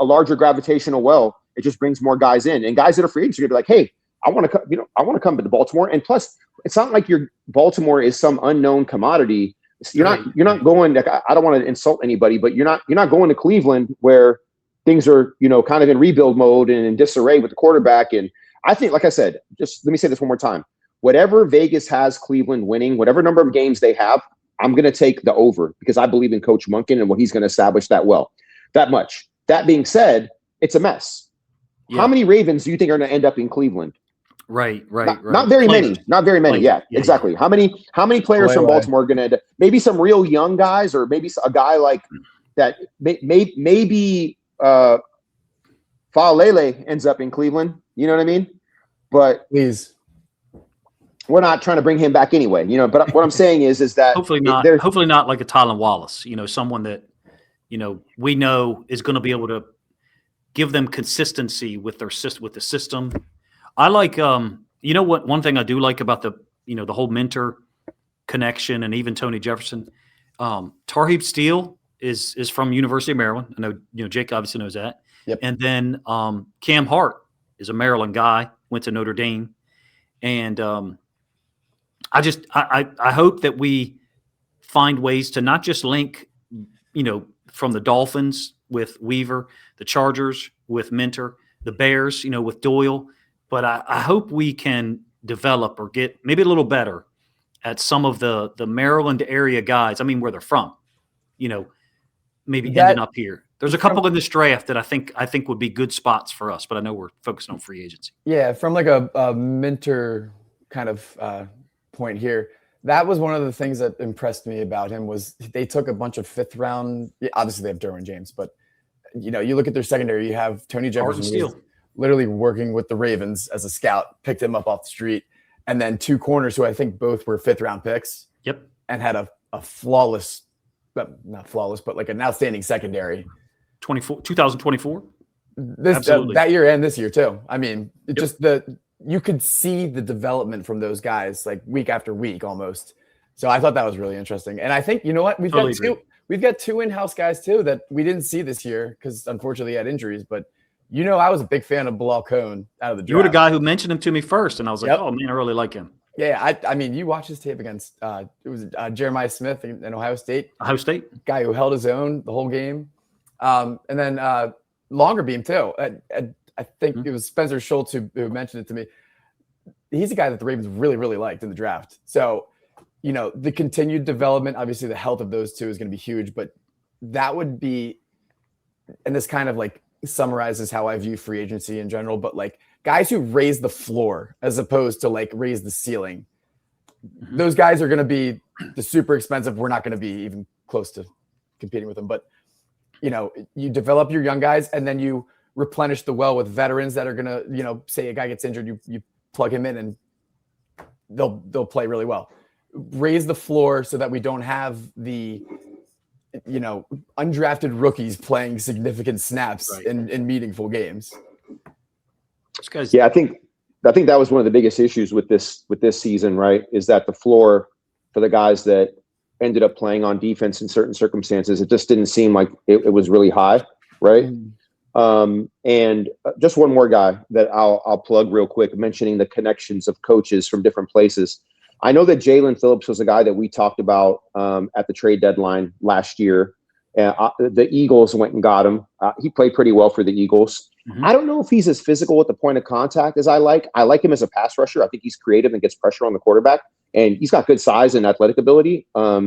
a larger gravitational well. It just brings more guys in, and guys that are free agents are gonna be like, hey, I want to come to Baltimore. And plus, it's not like your Baltimore is some unknown commodity. You're not going. Like, I don't want to insult anybody, but you're not going to Cleveland where things are kind of in rebuild mode and in disarray with the quarterback. And I think, like I said, just let me say this one more time. Whatever Vegas has Cleveland winning, whatever number of games they have, I'm going to take the over because I believe in Coach Monken and what he's going to establish that much. That being said, it's a mess. Yeah. How many Ravens do you think are going to end up in Cleveland? Right. Not very many. Not very many. Yeah, exactly. How many players from Baltimore are going to end up? Maybe some real young guys, or maybe a guy like that. Maybe Faalele ends up in Cleveland. You know what I mean? But please, we're not trying to bring him back anyway. But what I'm saying is that hopefully not like a Tylan Wallace. someone that we know is going to be able to give them consistency with the system. I like, one thing I do like about the whole Minter connection and even Tony Jefferson, Tarheeb Steele is from University of Maryland. I know, Jake obviously knows that. Yep. And then Cam Hart is a Maryland guy, went to Notre Dame. And I hope that we find ways to not just link, from the Dolphins with Weaver, the Chargers with Minter, the Bears, with Doyle. But I hope we can develop or get maybe a little better at some of the Maryland area guys. I mean, where they're from, maybe ending up here. There's a couple in this draft that I think would be good spots for us, but I know we're focusing on free agency. Yeah, from like a Minter kind of point here, that was one of the things that impressed me about him was they took a bunch of 5th round. Obviously, they have Derwin James, but you look at their secondary. You have Tony Jefferson, literally working with the Ravens as a scout, picked him up off the street, and then 2 corners who I think both were 5th round picks. Yep, and had a flawless, not flawless, but like an outstanding secondary. 2024. That year and this year too. I mean, you could see the development from those guys like week after week almost. So I thought that was really interesting. And I think, you know what? We've got 2 in-house guys too that we didn't see this year because unfortunately he had injuries. But I was a big fan of Bilal Cohn out of the draft. You were the guy who mentioned him to me first, and I was like, oh man, I really like him. Yeah, I mean, you watch his tape against it was Jeremiah Smith in Ohio State. Ohio State Guy who held his own the whole game. And then longer beam too. I think it was Spencer Schultz who mentioned it to me. He's a guy that the Ravens really, really liked in the draft. So, you know, the continued development, obviously the health of those two is going to be huge, but that would be, and this kind of like summarizes how I view free agency in general, but like guys who raise the floor as opposed to like raise the ceiling. Those guys are going to be the super expensive. We're not going to be even close to competing with them, but you know, you develop your young guys and then you replenish the well with veterans that are going to, you know, say a guy gets injured, you plug him in and they'll play really well. Raise the floor so that we don't have the, you know, undrafted rookies playing significant snaps in meaningful games. Yeah, I think that was one of the biggest issues with this season, right? Is that the floor for the guys that ended up playing on defense in certain circumstances, it just didn't seem like it was really high, right? And just one more guy that I'll plug real quick, mentioning the connections of coaches from different places. I know that Jalen Phillips was a guy that we talked about at the trade deadline last year. The Eagles went and got him. He played pretty well for the Eagles. I don't know if he's as physical at the point of contact as I like. I like him as a pass rusher. I think he's creative and gets pressure on the quarterback. And he's got good size and athletic ability. I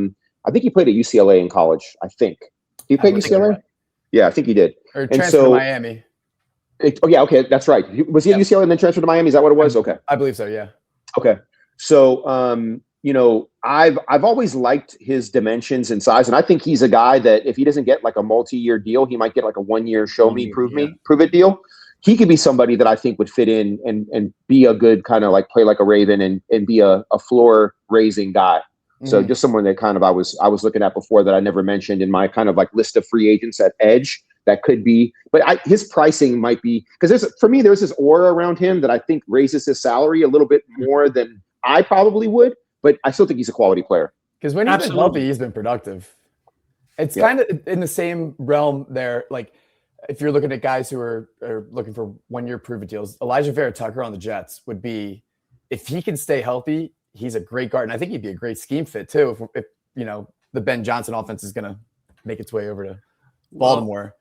think he played at UCLA in college, I think. Did he play at UCLA? Yeah, I think he did. Or transferred to Miami. Yeah, okay, that's right. Was he at UCLA and then transferred to Miami? Is that what it was? Okay. I believe so, yeah. Okay. So, you know, I've always liked his dimensions and size, and I think he's a guy that if he doesn't get like a multi-year deal, he might get like a 1 year prove it deal. He could be somebody that I think would fit in and be a good kind of like play like a Raven and be a floor raising guy. So just someone that kind of I was looking at before that I never mentioned in my kind of like list of free agents at edge that could be, but his pricing might be, because there's this aura around him that I think raises his salary a little bit more than I probably would, but I still think he's a quality player. Because when he's been healthy, he's been productive. It's kind of in the same realm there. Like if you're looking at guys who are looking for 1 year prove it deals, Elijah Vera Tucker on the Jets would be, if he can stay healthy, he's a great guard. And I think he'd be a great scheme fit too. If you know, the Ben Johnson offense is going to make its way over to Baltimore.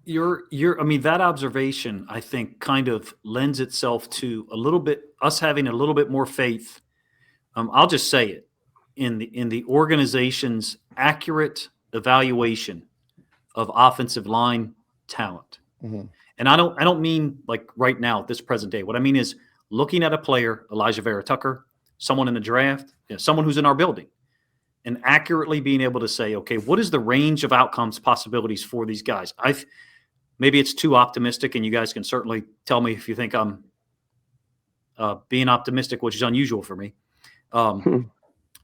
I mean, that observation, I think, kind of lends itself to a little bit, us having a little bit more faith. I'll just say it in the organization's accurate evaluation of offensive line talent. And I don't mean like right now, this present day. What I mean is looking at a player, Elijah Vera Tucker, someone in the draft, someone who's in our building, and accurately being able to say, okay, what is the range of outcomes possibilities for these guys? Maybe it's too optimistic, and you guys can certainly tell me if you think I'm being optimistic, which is unusual for me.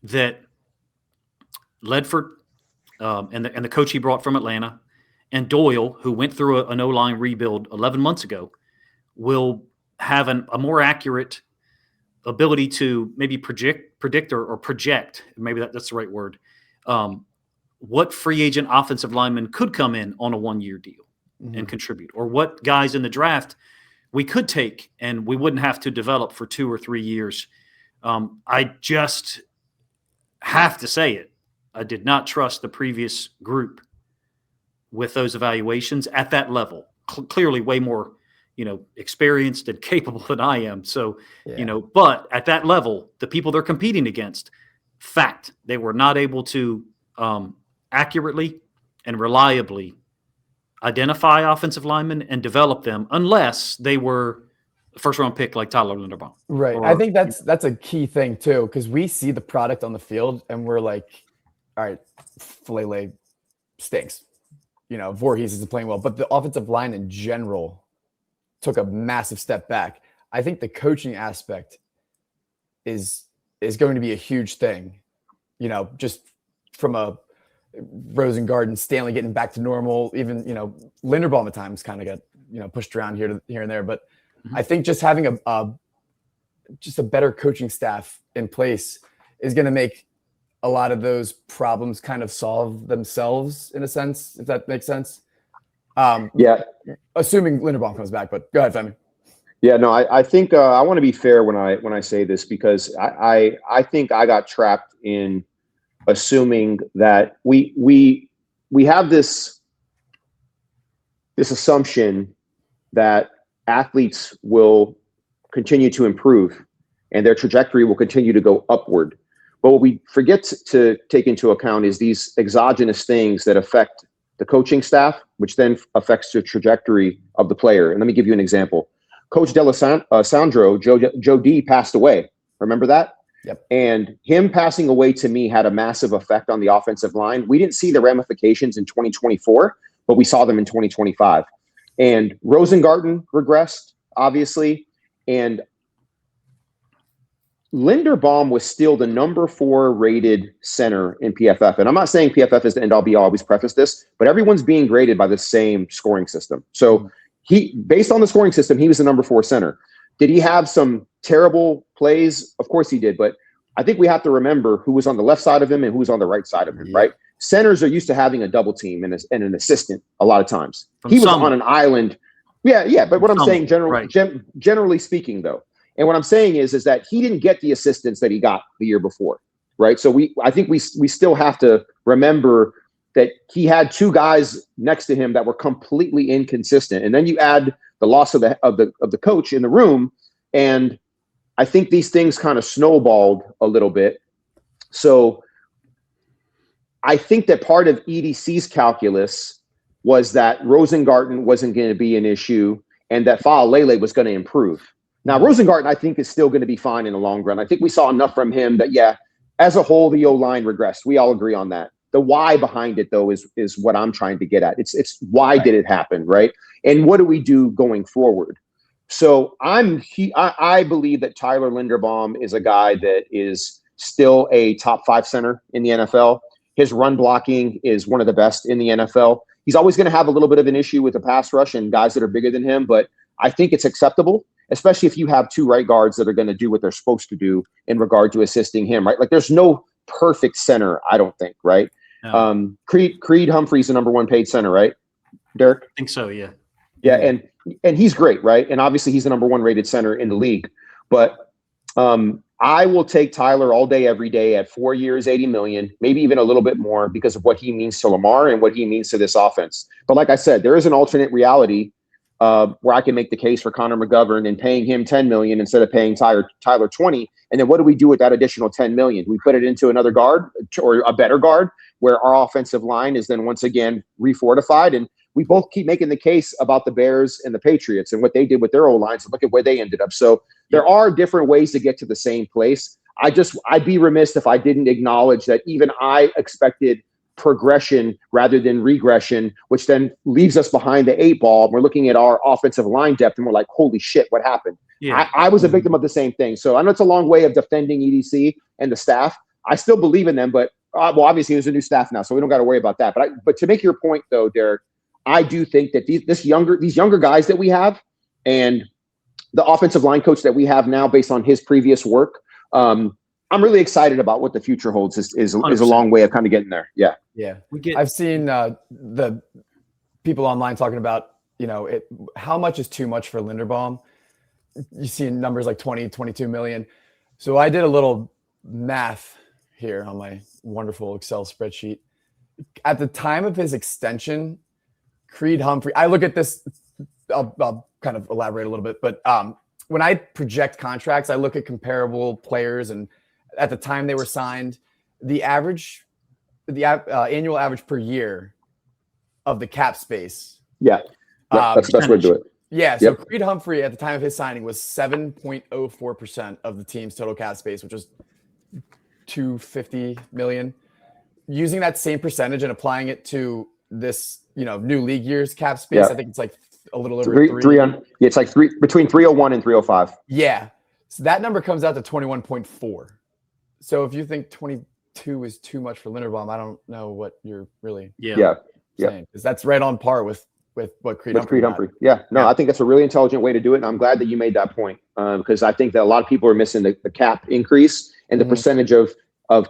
That Ledford and the coach he brought from Atlanta and Doyle, who went through an O-line rebuild 11 months ago, will have a more accurate ability to maybe predict or project, maybe that's the right word, what free agent offensive linemen could come in on a 1 year deal and contribute, or what guys in the draft we could take and we wouldn't have to develop for 2 or 3 years. I just have to say it. I did not trust the previous group with those evaluations at that level. Clearly way more, experienced and capable than I am. So, but at that level, the people they're competing against, they were not able to accurately and reliably identify offensive linemen and develop them unless they were a first-round pick like Tyler Linderbaum. Right. I think that's a key thing too, because we see the product on the field and we're like, all right, Falele stinks. Voorhees isn't playing well, but the offensive line in general took a massive step back. I think the coaching aspect is going to be a huge thing. Just from a Rosengarten, Stanley getting back to normal, even Linderbaum at times kind of got pushed around here and there. But I think just having a better coaching staff in place is going to make a lot of those problems kind of solve themselves in a sense, if that makes sense. Yeah. Assuming Linderbaum comes back, but go ahead, Femi. Yeah, no, I think I want to be fair when I say this, because I think I got trapped in assuming that we have this assumption that athletes will continue to improve and their trajectory will continue to go upward. But what we forget to take into account is these exogenous things that affect the coaching staff, which then affects the trajectory of the player. And let me give you an example. Coach D'Alessandro, Joe D, passed away. Remember that? Yep. And him passing away, to me, had a massive effect on the offensive line. We didn't see the ramifications in 2024, but we saw them in 2025. And Rosengarten regressed, obviously. And Linderbaum was still the number 4 rated center in PFF. And I'm not saying PFF is the end all be all, always preface this, but everyone's being graded by the same scoring system. So based on the scoring system, he was the number 4 center. Did he have some terrible plays? Of course he did. But I think we have to remember who was on the left side of him and who was on the right side of him, right? Centers are used to having a double team and an assistant a lot of times. He was on an island. Yeah. But what I'm saying, generally speaking, though, and what I'm saying is that he didn't get the assistance that he got the year before, right? So I think we still have to remember that he had 2 guys next to him that were completely inconsistent, and then you add the loss of the coach in the room, and I think these things kind of snowballed a little bit. So I think that part of EDC's calculus was that Rosengarten wasn't going to be an issue, and that Faalele was going to improve. Now, Rosengarten, I think, is still going to be fine in the long run. I think we saw enough from him that, yeah, as a whole, the O-line regressed. We all agree on that. The why behind it, though, is what I'm trying to get at. It's why did it happen, right? And what do we do going forward? So I believe that Tyler Linderbaum is a guy that is still a top 5 center in the NFL. His run blocking is one of the best in the NFL. He's always going to have a little bit of an issue with the pass rush and guys that are bigger than him, but I think it's acceptable, especially if you have 2 right guards that are going to do what they're supposed to do in regard to assisting him, right? Like, there's no perfect center, I don't think, right? No. Creed Humphrey's the number 1 paid center, right, Derek? I think so, yeah. Yeah, and he's great, right? And obviously he's the number 1 rated center in the league. But I will take Tyler all day, every day at 4 years, $80 million, maybe even a little bit more, because of what he means to Lamar and what he means to this offense. But like I said, there is an alternate reality where I can make the case for Connor McGovern and paying him $10 million instead of paying Tyler $20. And then what do we do with that additional $10 million? We put it into another guard or a better guard where our offensive line is then once again refortified. And we both keep making the case about the Bears and the Patriots and what they did with their O-lines, and look at where they ended up. So there are different ways to get to the same place. I'd be remiss if I didn't acknowledge that even I expected progression rather than regression, which then leaves us behind the 8 ball. We're looking at our offensive line depth and we're like, holy shit, what happened? Yeah. I was a victim of the same thing. So I know it's a long way of defending EDC and the staff. I still believe in them, but well, obviously there's a new staff now, so we don't got to worry about that. But to make your point though, Derek, I do think that these younger guys that we have and the offensive line coach that we have now, based on his previous work, I'm really excited about what the future holds. Is a long way of kind of getting there. Yeah. I've seen the people online talking about, how much is too much for Linderbaum. You see numbers like 20, 22 million. So I did a little math here on my wonderful Excel spreadsheet. At the time of his extension, Creed Humphrey, I look at this, I'll kind of elaborate a little bit, but when I project contracts, I look at comparable players, and at the time they were signed, the annual average per year of the cap space. Yeah, that's the best way to do it. Yeah, so Creed Humphrey at the time of his signing was 7.04% of the team's total cap space, which was $250 million. Using that same percentage and applying it to this, new league year's cap space, I think it's like a little over 300. It's like between 301 and 305. Yeah, so that number comes out to 21.4. So if you think 22 is too much for Linderbaum, I don't know what you're really saying, because that's right on par with what Creed Humphrey. Yeah, no, I think that's a really intelligent way to do it, and I'm glad that you made that point, because I think that a lot of people are missing the cap increase and the percentage of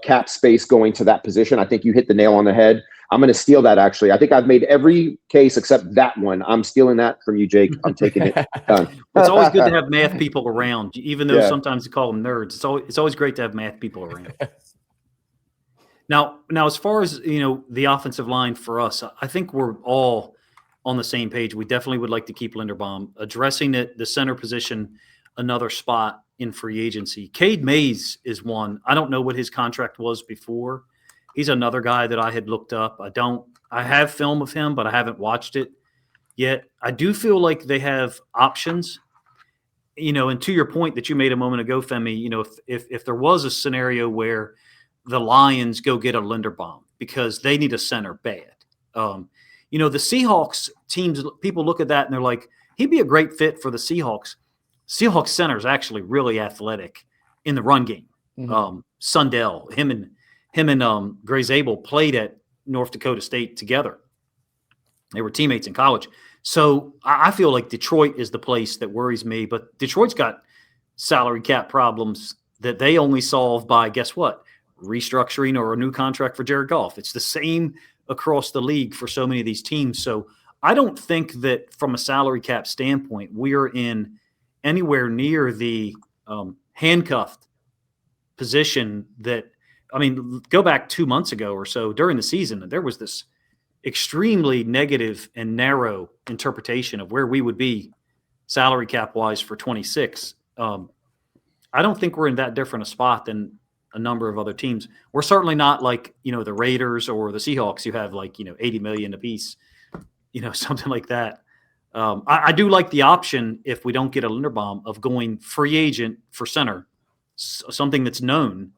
cap space going to that position. I think you hit the nail on the head. I'm going to steal that, actually. I think I've made every case except that one. I'm stealing that from you, Jake. I'm taking it. Done. It's always good to have math people around, even though Yeah. sometimes you call them nerds. It's always great to have math people around. Now, as far as the offensive line for us, I think we're all on the same page. We definitely would like to keep Linderbaum. Addressing the center position, another spot in free agency. Cade Mays is one. I don't know what his contract was before. He's another guy that I had looked up. I have film of him, but I haven't watched it yet. I do feel like they have options. And to your point that you made a moment ago, Femi, if there was a scenario where the Lions go get a Linderbaum because they need a center bad. The Seahawks teams, people look at that and they're like, he'd be a great fit for the Seahawks. Seahawks center is actually really athletic in the run game. Mhm. Sundell, him and Gray Zabel played at North Dakota State together. They were teammates in college. So I feel like Detroit is the place that worries me. But Detroit's got salary cap problems that they only solve by, guess what? Restructuring or a new contract for Jared Goff. It's the same across the league for so many of these teams. So I don't think that from a salary cap standpoint, we're in anywhere near the handcuffed position that, go back 2 months ago or so during the season, there was this extremely negative and narrow interpretation of where we would be salary cap wise for 26. I don't think we're in that different a spot than a number of other teams. We're certainly not like, the Raiders or the Seahawks who have like, 80 million apiece, something like that. I do like the option, if we don't get a Linderbaum, of going free agent for center, something that's known,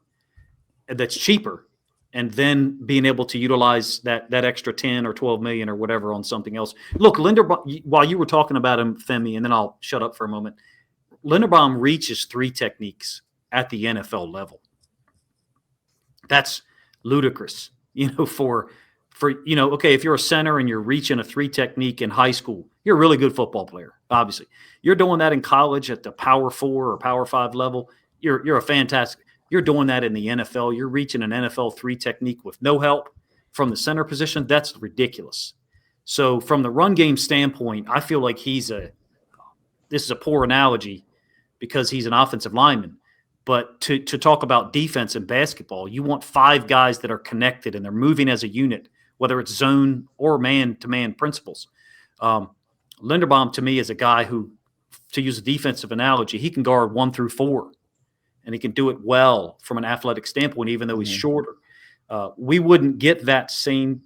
that's cheaper, and then being able to utilize that extra 10 or 12 million or whatever on something else. Look, Linderbaum, while you were talking about him, Femi, and then I'll shut up for a moment, Linderbaum reaches 3 techniques at the NFL level. That's ludicrous, for okay, if you're a center and you're reaching a 3 technique in high school, you're a really good football player, obviously. You're doing that in college at the Power 4 or Power 5 level, you're a fantastic. You're doing that in the NFL. You're reaching an NFL 3 technique with no help from the center position. That's ridiculous. So from the run game standpoint, I feel like this is a poor analogy because he's an offensive lineman. But to talk about defense in basketball, you want 5 guys that are connected and they're moving as a unit, whether it's zone or man-to-man principles. Linderbaum, to me, is a guy who, to use a defensive analogy, he can guard 1 through 4, and he can do it well from an athletic standpoint, even though he's shorter. We wouldn't get that same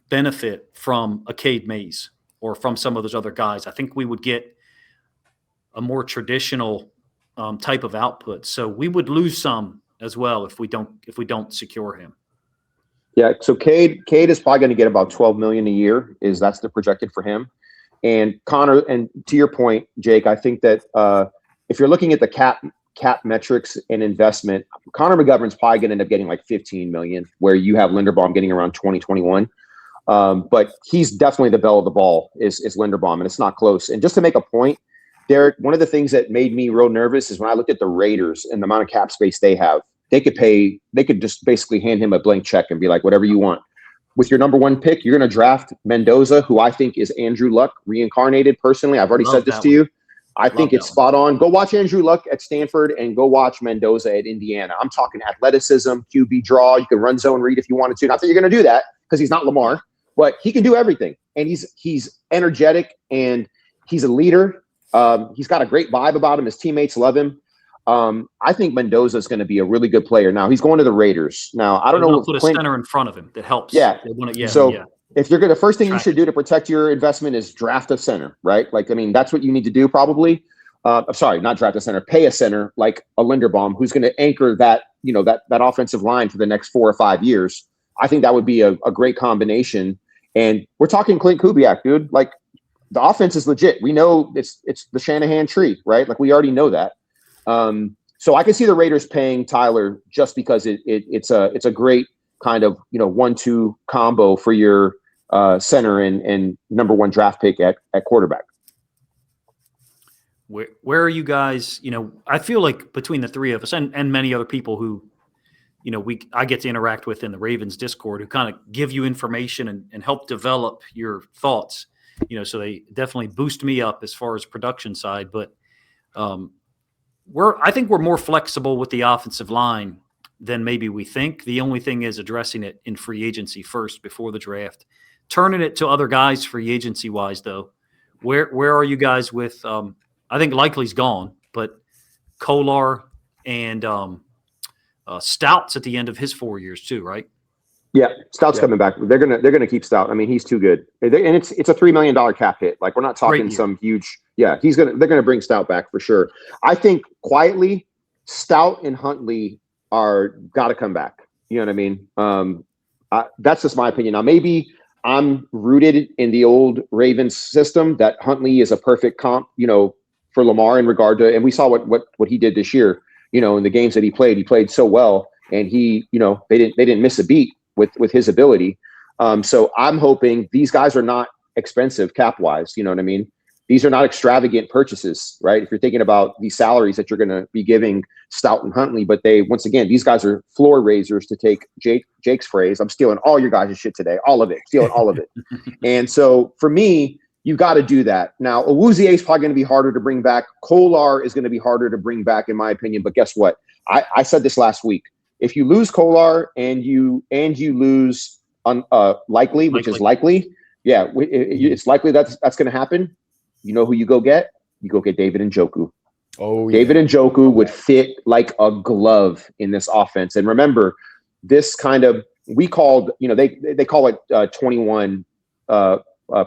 benefit from a Cade Mays or from some of those other guys. I think we would get a more traditional type of output. So we would lose some as well if we don't secure him. Yeah. So Cade is probably going to get about 12 million a year. That's the projected for him. And Connor, and to your point, Jake, I think that if you're looking at the cap metrics and investment, Connor McGovern's probably going to end up getting like 15 million, where you have Linderbaum getting around 20, 21. But he's definitely the belle of the ball is Linderbaum, and it's not close. And just to make a point, Derek, one of the things that made me real nervous is when I looked at the Raiders and the amount of cap space they have. They could just basically hand him a blank check and be like, whatever you want. With your number 1 pick, you're going to draft Mendoza, who I think is Andrew Luck reincarnated. Personally, I've already said this to you. I think it's spot on. Go watch Andrew Luck at Stanford and go watch Mendoza at Indiana. I'm talking athleticism, QB draw. You can run zone read if you wanted to. Not that you're going to do that because he's not Lamar, but he can do everything. And he's energetic and he's a leader. He's got a great vibe about him. His teammates love him. I think Mendoza is going to be a really good player. Now he's going to the Raiders. Now I don't know. Put a center in front of him that helps. Yeah. If you're going, the first thing you should do to protect your investment is draft a center, right? That's what you need to do probably. Sorry, not draft a center, pay a center like a Linderbaum who's going to anchor that, that offensive line for the next 4 or 5 years. I think that would be a great combination. And we're talking Clint Kubiak, dude. Like the offense is legit. We know it's the Shanahan tree, right? Like we already know that. So I can see the Raiders paying Tyler just because it's a great kind of 1-2 combo for your center and number 1 draft pick at quarterback. Where are you guys? I feel like between the 3 of us and many other people who I get to interact with in the Ravens Discord, who kind of give you information and help develop your thoughts. So they definitely boost me up as far as production side. But I think we're more flexible with the offensive line than maybe we think. The only thing is addressing it in free agency first before the draft. Turning it to other guys free agency wise, though, where are you guys with? I think Likely's gone, but Kolar and Stout's at the end of his 4 years too, right? Yeah, Stout's coming back. They're gonna keep Stout. I mean, he's too good, and it's a $3 million cap hit. Like, we're not talking some huge. Yeah, they're gonna bring Stout back for sure. I think quietly, Stout and Huntley got to come back. You know what I mean? That's just my opinion. Now, maybe I'm rooted in the old Ravens system that Huntley is a perfect comp, for Lamar in regard to, and we saw what he did this year. In the games that he played so well, and they didn't miss a beat with his ability. So I'm hoping these guys are not expensive cap wise. You know what I mean? These are not extravagant purchases, right? If you're thinking about these salaries that you're going to be giving Stout and Huntley, but once again, these guys are floor raisers, to take Jake's phrase. I'm stealing all your guys' shit today, all of it, stealing all of it. And so for me, you got to do that. Now, Awuzie is probably going to be harder to bring back. Kolar is going to be harder to bring back, in my opinion. But guess what? I said this last week. If you lose Kolar and you lose Likely, which is likely, it's likely that's going to happen. You know who you go get? You go get David Njoku. Oh, David Njoku would fit like a glove in this offense. And remember, this kind of they call it 21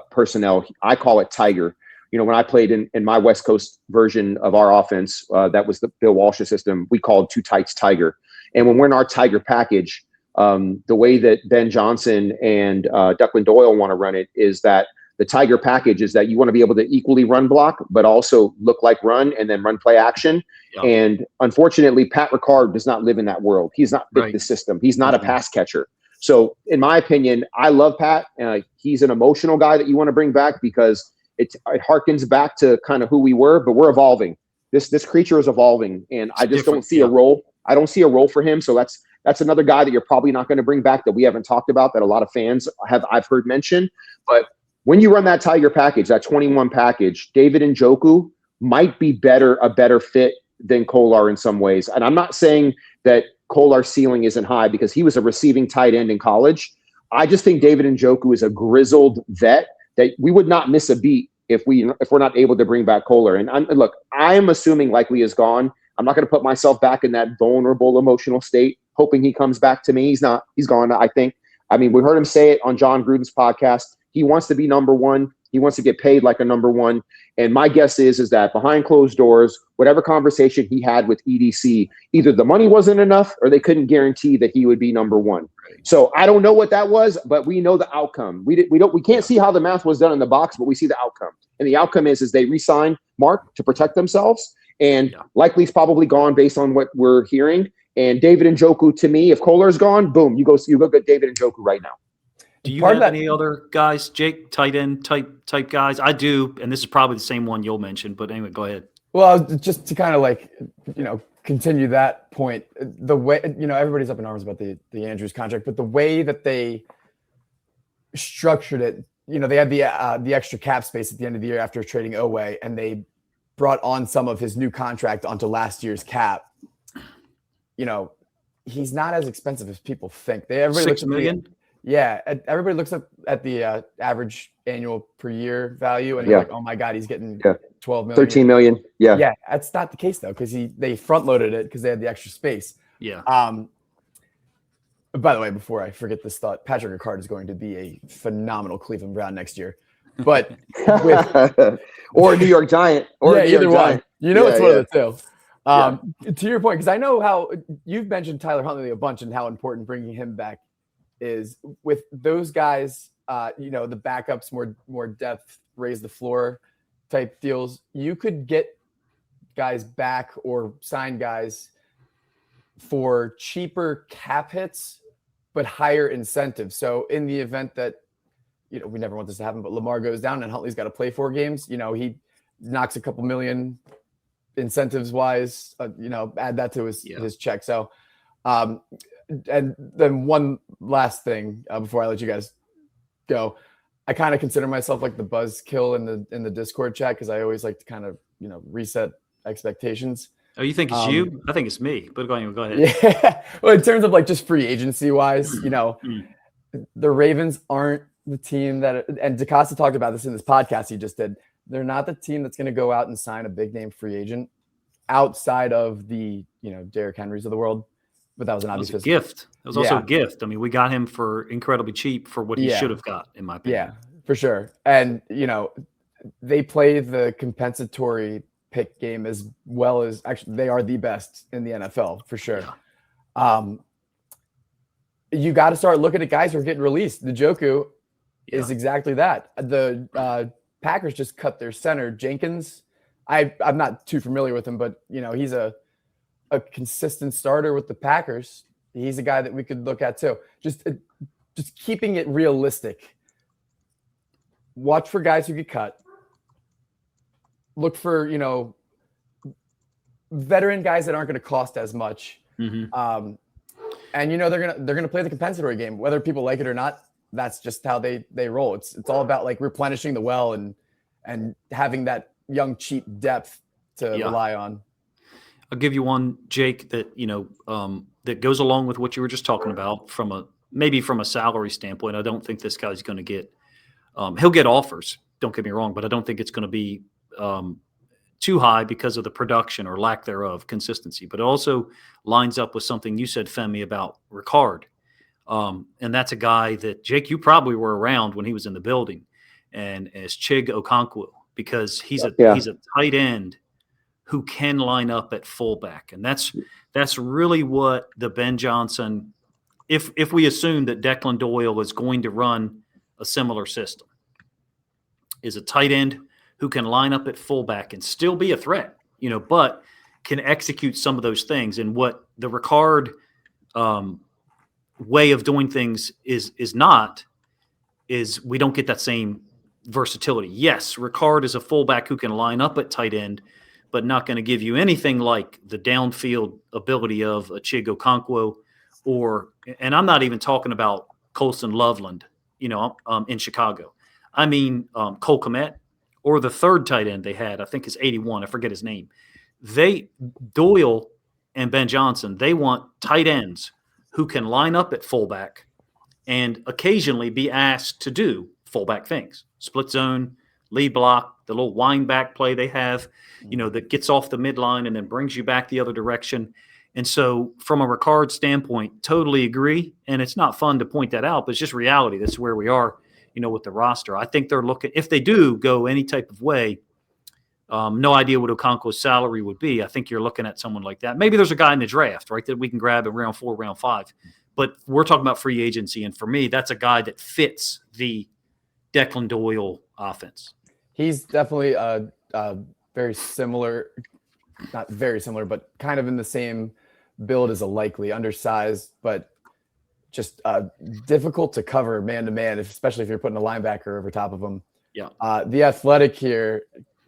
personnel. I call it Tiger. When I played in my West Coast version of our offense, that was the Bill Walsh's system. We called two tights Tiger. And when we're in our Tiger package, the way that Ben Johnson and Ducklin Doyle want to run it is that the Tiger package is that you want to be able to equally run block, but also look like run and then run play action. Yeah. And unfortunately, Pat Ricard does not live in that world. He's not fit the system. He's not a pass catcher. So in my opinion, I love Pat. He's an emotional guy that you want to bring back because it harkens back to kind of who we were, but we're evolving. This creature is evolving, and I just don't see a role. I don't see a role for him. So that's another guy that you're probably not going to bring back that we haven't talked about, that a lot of fans I've heard mention. But when you run that Tiger package, that 21 package, David Njoku might be a better fit than Kolar in some ways. And I'm not saying that Kolar's ceiling isn't high, because he was a receiving tight end in college. I just think David Njoku is a grizzled vet that we would not miss a beat if we're not able to bring back Kolar. And look, I'm assuming Likely is gone. I'm not going to put myself back in that vulnerable emotional state, hoping he comes back to me. He's not. He's gone, I think. I mean, we heard him say it on John Gruden's podcast. He wants to be number one. He wants to get paid like a number one. And my guess is that behind closed doors, whatever conversation he had with EDC, either the money wasn't enough or they couldn't guarantee that he would be number one. So I don't know what that was, but we know the outcome. We can't see how the math was done in the box, but we see the outcome. And the outcome is they re-signed Mark to protect themselves. And Likely's probably gone based on what we're hearing. And David Njoku, to me, if Kolar's gone, boom, you go get David Njoku right now. Do you have any other guys, Jake, tight end type guys? I do, and this is probably the same one you'll mention. But anyway, go ahead. Well, just to kind of continue that point, the way everybody's up in arms about the Andrews contract, but the way that they structured it, they had the extra cap space at the end of the year after trading Oweh, and they brought on some of his new contract onto last year's cap. He's not as expensive as people think. Everybody $6 million. Everybody looks up at the average annual per year value, and you're like, oh my God, he's getting 12 million, 13 million. Yeah, that's not the case though, because they front loaded it because they had the extra space. Yeah. By the way, before I forget this thought, Patrick Ricard is going to be a phenomenal Cleveland Brown next year, but or New York Giant, or either one. It's one of the two. To your point, because I know how you've mentioned Tyler Huntley a bunch and how important bringing him back is. With those guys, the backups, more depth, raise the floor type deals, you could get guys back or sign guys for cheaper cap hits, but higher incentives. So in the event that, we never want this to happen, but Lamar goes down and Huntley's got to play 4 games, he knocks a couple million incentives wise, add that to his check. So And then one last thing before I let you guys go. I kind of consider myself like the buzzkill in the Discord chat because I always like to kind of reset expectations. Oh, you think it's you? I think it's me. But go ahead. Yeah. Well, in terms of like just free agency wise, the Ravens aren't the team that, and Decosta talked about this in this podcast he just did. They're not the team that's going to go out and sign a big name free agent outside of the Derrick Henrys of the world. But that was an obvious gift. It was also a gift. I mean, we got him for incredibly cheap for what he should have got, in my opinion. Yeah, for sure. And they play the compensatory pick game as well as actually they are the best in the NFL for sure. Yeah. You got to start looking at guys who are getting released. Njoku is exactly that. The Packers just cut their center, Jenkins. I'm not too familiar with him, but he's a consistent starter with the Packers. He's a guy that we could look at too. Just keeping it realistic. Watch for guys who get cut. Look for veteran guys that aren't going to cost as much. Mm-hmm. And they're gonna play the compensatory game, whether people like it or not. That's just how they roll. It's all about like replenishing the well and having that young cheap depth to rely on. I'll give you one, Jake, that that goes along with what you were just talking about from a salary standpoint. I don't think this guy's going to get. He'll get offers. Don't get me wrong, but I don't think it's going to be too high because of the production or lack thereof, consistency. But it also lines up with something you said, Femi, about Ricard. And that's a guy that, Jake, you probably were around when he was in the building, and as Chig Okonkwo, because he's a tight end who can line up at fullback. And that's really what the Ben Johnson, if we assume that Declan Doyle is going to run a similar system, is a tight end who can line up at fullback and still be a threat, but can execute some of those things. And what the Ricard way of doing things is we don't get that same versatility. Yes, Ricard is a fullback who can line up at tight end, but not going to give you anything like the downfield ability of a Chig Okonkwo and I'm not even talking about Colson Loveland, in Chicago. I mean, Cole Kmet, or the third tight end they had, I think is 81. I forget his name. Doyle and Ben Johnson, they want tight ends who can line up at fullback and occasionally be asked to do fullback things, split zone, lead block, the little wind back play they have, that gets off the midline and then brings you back the other direction. And so from a Ricard standpoint, totally agree. And it's not fun to point that out, but it's just reality. That's where we are, with the roster. I think they're looking, if they do go any type of way, no idea what Okonkwo's salary would be. I think you're looking at someone like that. Maybe there's a guy in the draft, right, that we can grab in round 4, round 5. But we're talking about free agency. And for me, that's a guy that fits the Declan Doyle offense. He's definitely very similar, not very similar, but kind of in the same build as a Likely, undersized, but just difficult to cover man to man, especially if you're putting a linebacker over top of him. Yeah. The Athletic here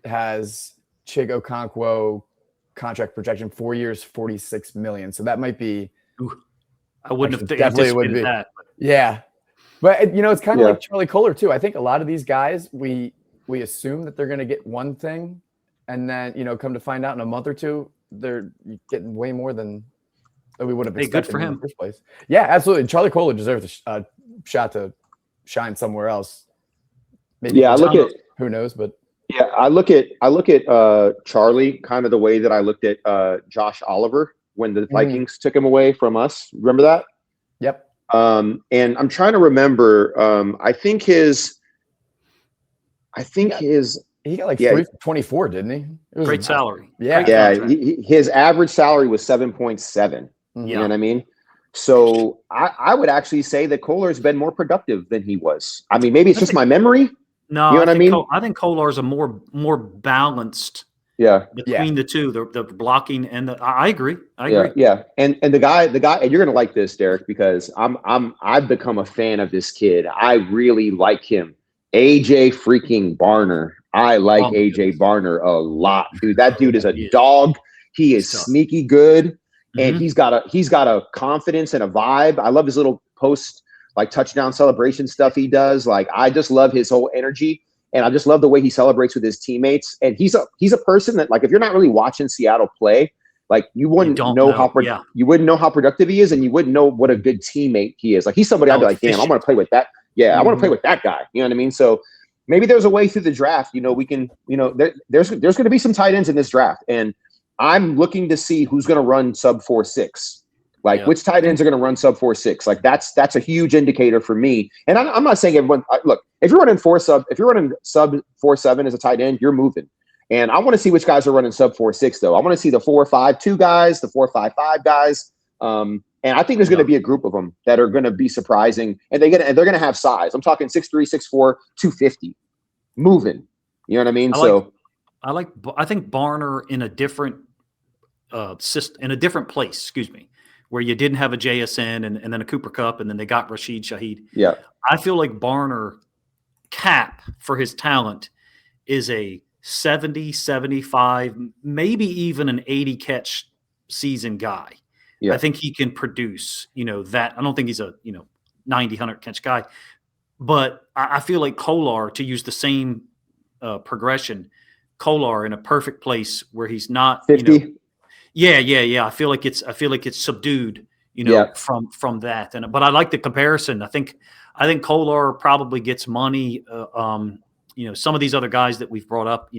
has Chig Okonkwo contract projection 4 years, $46 million. So that might be. Ooh, I wouldn't have anticipated that. Yeah. But it's kind of like Charlie Kolar too. I think a lot of these guys, we assume that they're going to get one thing, and then come to find out in a month or two, they're getting way more than we would have expected good for him in the first place. Yeah, absolutely. Charlie Kolar deserves a shot to shine somewhere else. Maybe I look at who knows, but I look at Charlie kind of the way that I looked at Josh Oliver when the Vikings took him away from us. Remember that? Yep. And I'm trying to remember. I think his. He got like 3 for 24, didn't he? It was great salary. Yeah. His average salary was 7.7. You know what I mean? So I would actually say that Kolar's been more productive than he was. I mean, maybe it's just my memory. No, you know what I mean? I think Kolar's a more balanced. Between the two, the blocking and I agree. Yeah. And the guy, and you're gonna like this, Derek, because I've become a fan of this kid. I really like him. AJ freaking Barner. I like AJ Barner a lot, dude. That dude is a dog. He is sneaky good. and he's got a confidence and a vibe. I love his little post like touchdown celebration stuff he does. Like I just love his whole energy, and I just love the way he celebrates with his teammates. And he's a person that, like, if you're not really watching Seattle play, like you wouldn't know how productive he is, and you wouldn't know what a good teammate he is. Like he's somebody I'd be like, damn, I want to play with that. Yeah, I want to play with that guy. You know what I mean? So maybe there's a way through the draft. You know, we can. You know, there's going to be some tight ends in this draft, and I'm looking to see who's going to run sub 4.6. Like which tight ends are going to run sub 4.6. Like that's a huge indicator for me. And I'm not saying everyone. Look, if you're running sub 4.7 as a tight end, you're moving. And I want to see which guys are running sub 4.6 though. I want to see the 4.52 guys, the 4.55 guys. And I think there's going to be a group of them that are going to be surprising, and they're going to have size. I'm talking 6'3", 6'4", 250, moving. You know what I mean? I think Barner in a different system, in a different place. Excuse me, where you didn't have a JSN and then a Cooper Kupp, and then they got Rashid Shaheed. Yeah, I feel like Barner cap for his talent is a 70, 75, maybe even an 80 catch season guy. Yeah. I think he can produce, that. I don't think he's a, 90, 100 catch guy, but I feel like Kolar, to use the same progression, Kolar in a perfect place where he's not 50. Yeah. I feel like it's subdued, from that. But I like the comparison. I think Kolar probably gets money. Some of these other guys that we've brought up,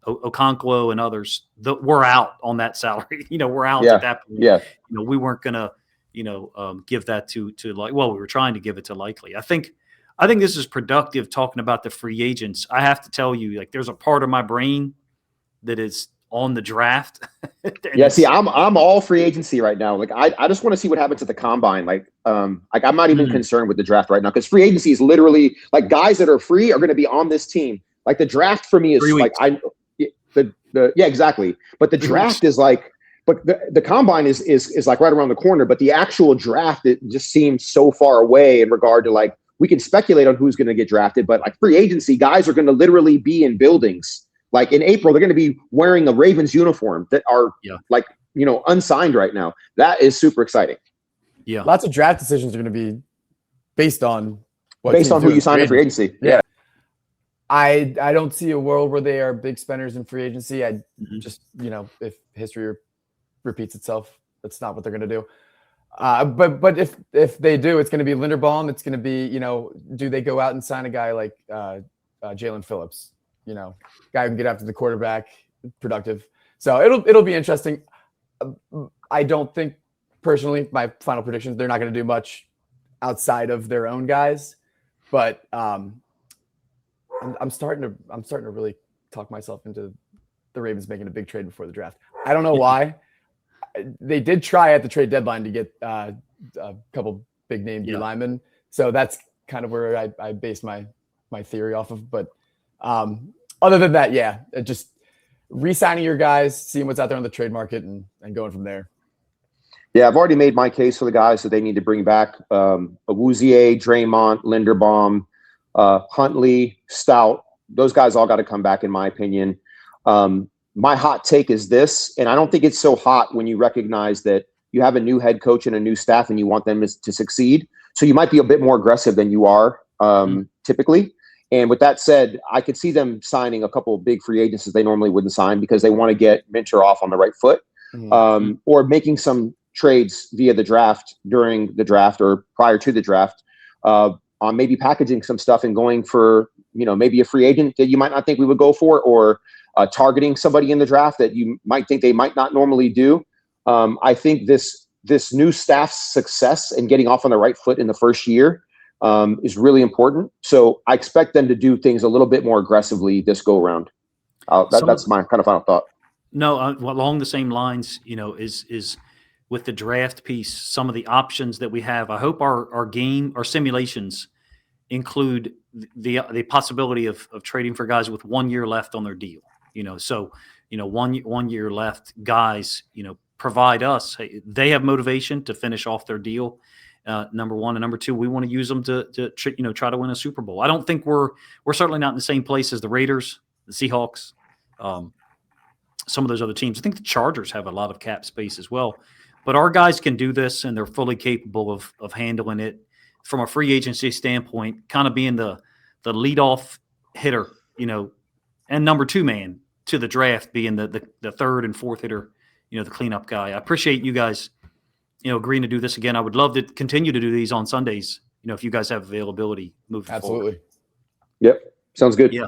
Okonkwo and others, we're out on that salary. We're out at that point. Yeah. We weren't gonna, give that to like. Well, we were trying to give it to Likely. I think this is productive talking about the free agents. I have to tell you, like, there's a part of my brain that is on the draft. Yeah. See, I'm all free agency right now. Like, I just want to see what happens at the combine. Like I'm not even concerned with the draft right now, because free agency is literally like guys that are free are going to be on this team. Like the draft for me is like exactly. But the draft is like, but the combine is like right around the corner. But the actual draft, it just seems so far away in regard to, like, we can speculate on who's going to get drafted, but like free agency, guys are going to literally be in buildings. Like in April, they're going to be wearing a Ravens uniform that are unsigned right now. That is super exciting. Yeah. Lots of draft decisions are going to be based on who you sign in free agency. Yeah. I don't see a world where they are big spenders in free agency. I just, if history repeats itself, that's not what they're going to do. But if they do, it's going to be Linderbaum. It's going to be, do they go out and sign a guy like Jalen Phillips? Guy who can get after the quarterback, productive. So it'll be interesting. I don't think, personally, my final predictions, they're not going to do much outside of their own guys, but I'm starting to really talk myself into the Ravens making a big trade before the draft. I don't know why. They did try at the trade deadline to get a couple big name D linemen, so that's kind of where I base my theory off of. But other than that, just re-signing your guys, seeing what's out there on the trade market, and going from there. Yeah, I've already made my case for the guys that they need to bring back. Awuzie, Dre'Mont, Linderbaum, Huntley, Stout. Those guys all got to come back, in my opinion. My hot take is this, and I don't think it's so hot when you recognize that you have a new head coach and a new staff and you want them to succeed. So you might be a bit more aggressive than you are typically. And with that said, I could see them signing a couple of big free agents that they normally wouldn't sign because they want to get Minter off on the right foot, or making some trades via the draft, during the draft or prior to the draft, on maybe packaging some stuff and going for, maybe a free agent that you might not think we would go for, or targeting somebody in the draft that you might think they might not normally do. I think this new staff's success and getting off on the right foot in the first year is really important. So I expect them to do things a little bit more aggressively this go around. That's my kind of final thought. No, along the same lines, is with the draft piece, some of the options that we have. I hope our simulations include the possibility of trading for guys with 1 year left on their deal. 1 year left guys, provide us. They have motivation to finish off their deal. Number one, and number two, we want to use them to try to win a Super Bowl. I don't think we're certainly not in the same place as the Raiders, the Seahawks, some of those other teams. I think the Chargers have a lot of cap space as well. but our guys can do this, and they're fully capable of handling it from a free agency standpoint, kind of being the leadoff hitter, and number 2 man to the draft, being the third and fourth hitter, the cleanup guy. I appreciate you guys, agreeing to do this again. I would love to continue to do these on Sundays, if you guys have availability moving forward. Absolutely. Yep. Sounds good. Yeah.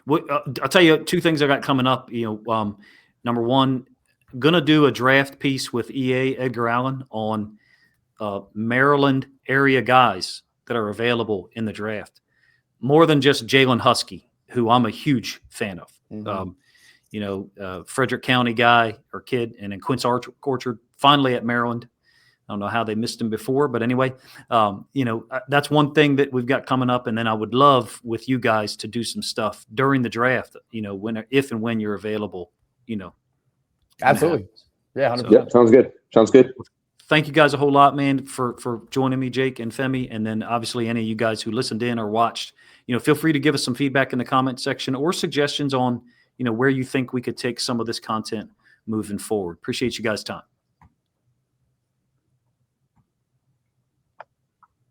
Well, I'll tell you 2 things I got coming up. Number 1, gonna do a draft piece with EA Edgar Allan on Maryland area guys that are available in the draft, more than just Jalen Husky, who I'm a huge fan of. Frederick County guy or kid, and then Quince Orchard finally at Maryland. I don't know how they missed him before, but anyway, that's one thing that we've got coming up. And then I would love with you guys to do some stuff during the draft, if and when you're available, Absolutely. Yeah. 100%. Yeah. Sounds good. Sounds good. Thank you guys a whole lot, man, for joining me, Jake and Femi. And then obviously any of you guys who listened in or watched, feel free to give us some feedback in the comment section or suggestions on, where you think we could take some of this content moving forward. Appreciate you guys' time.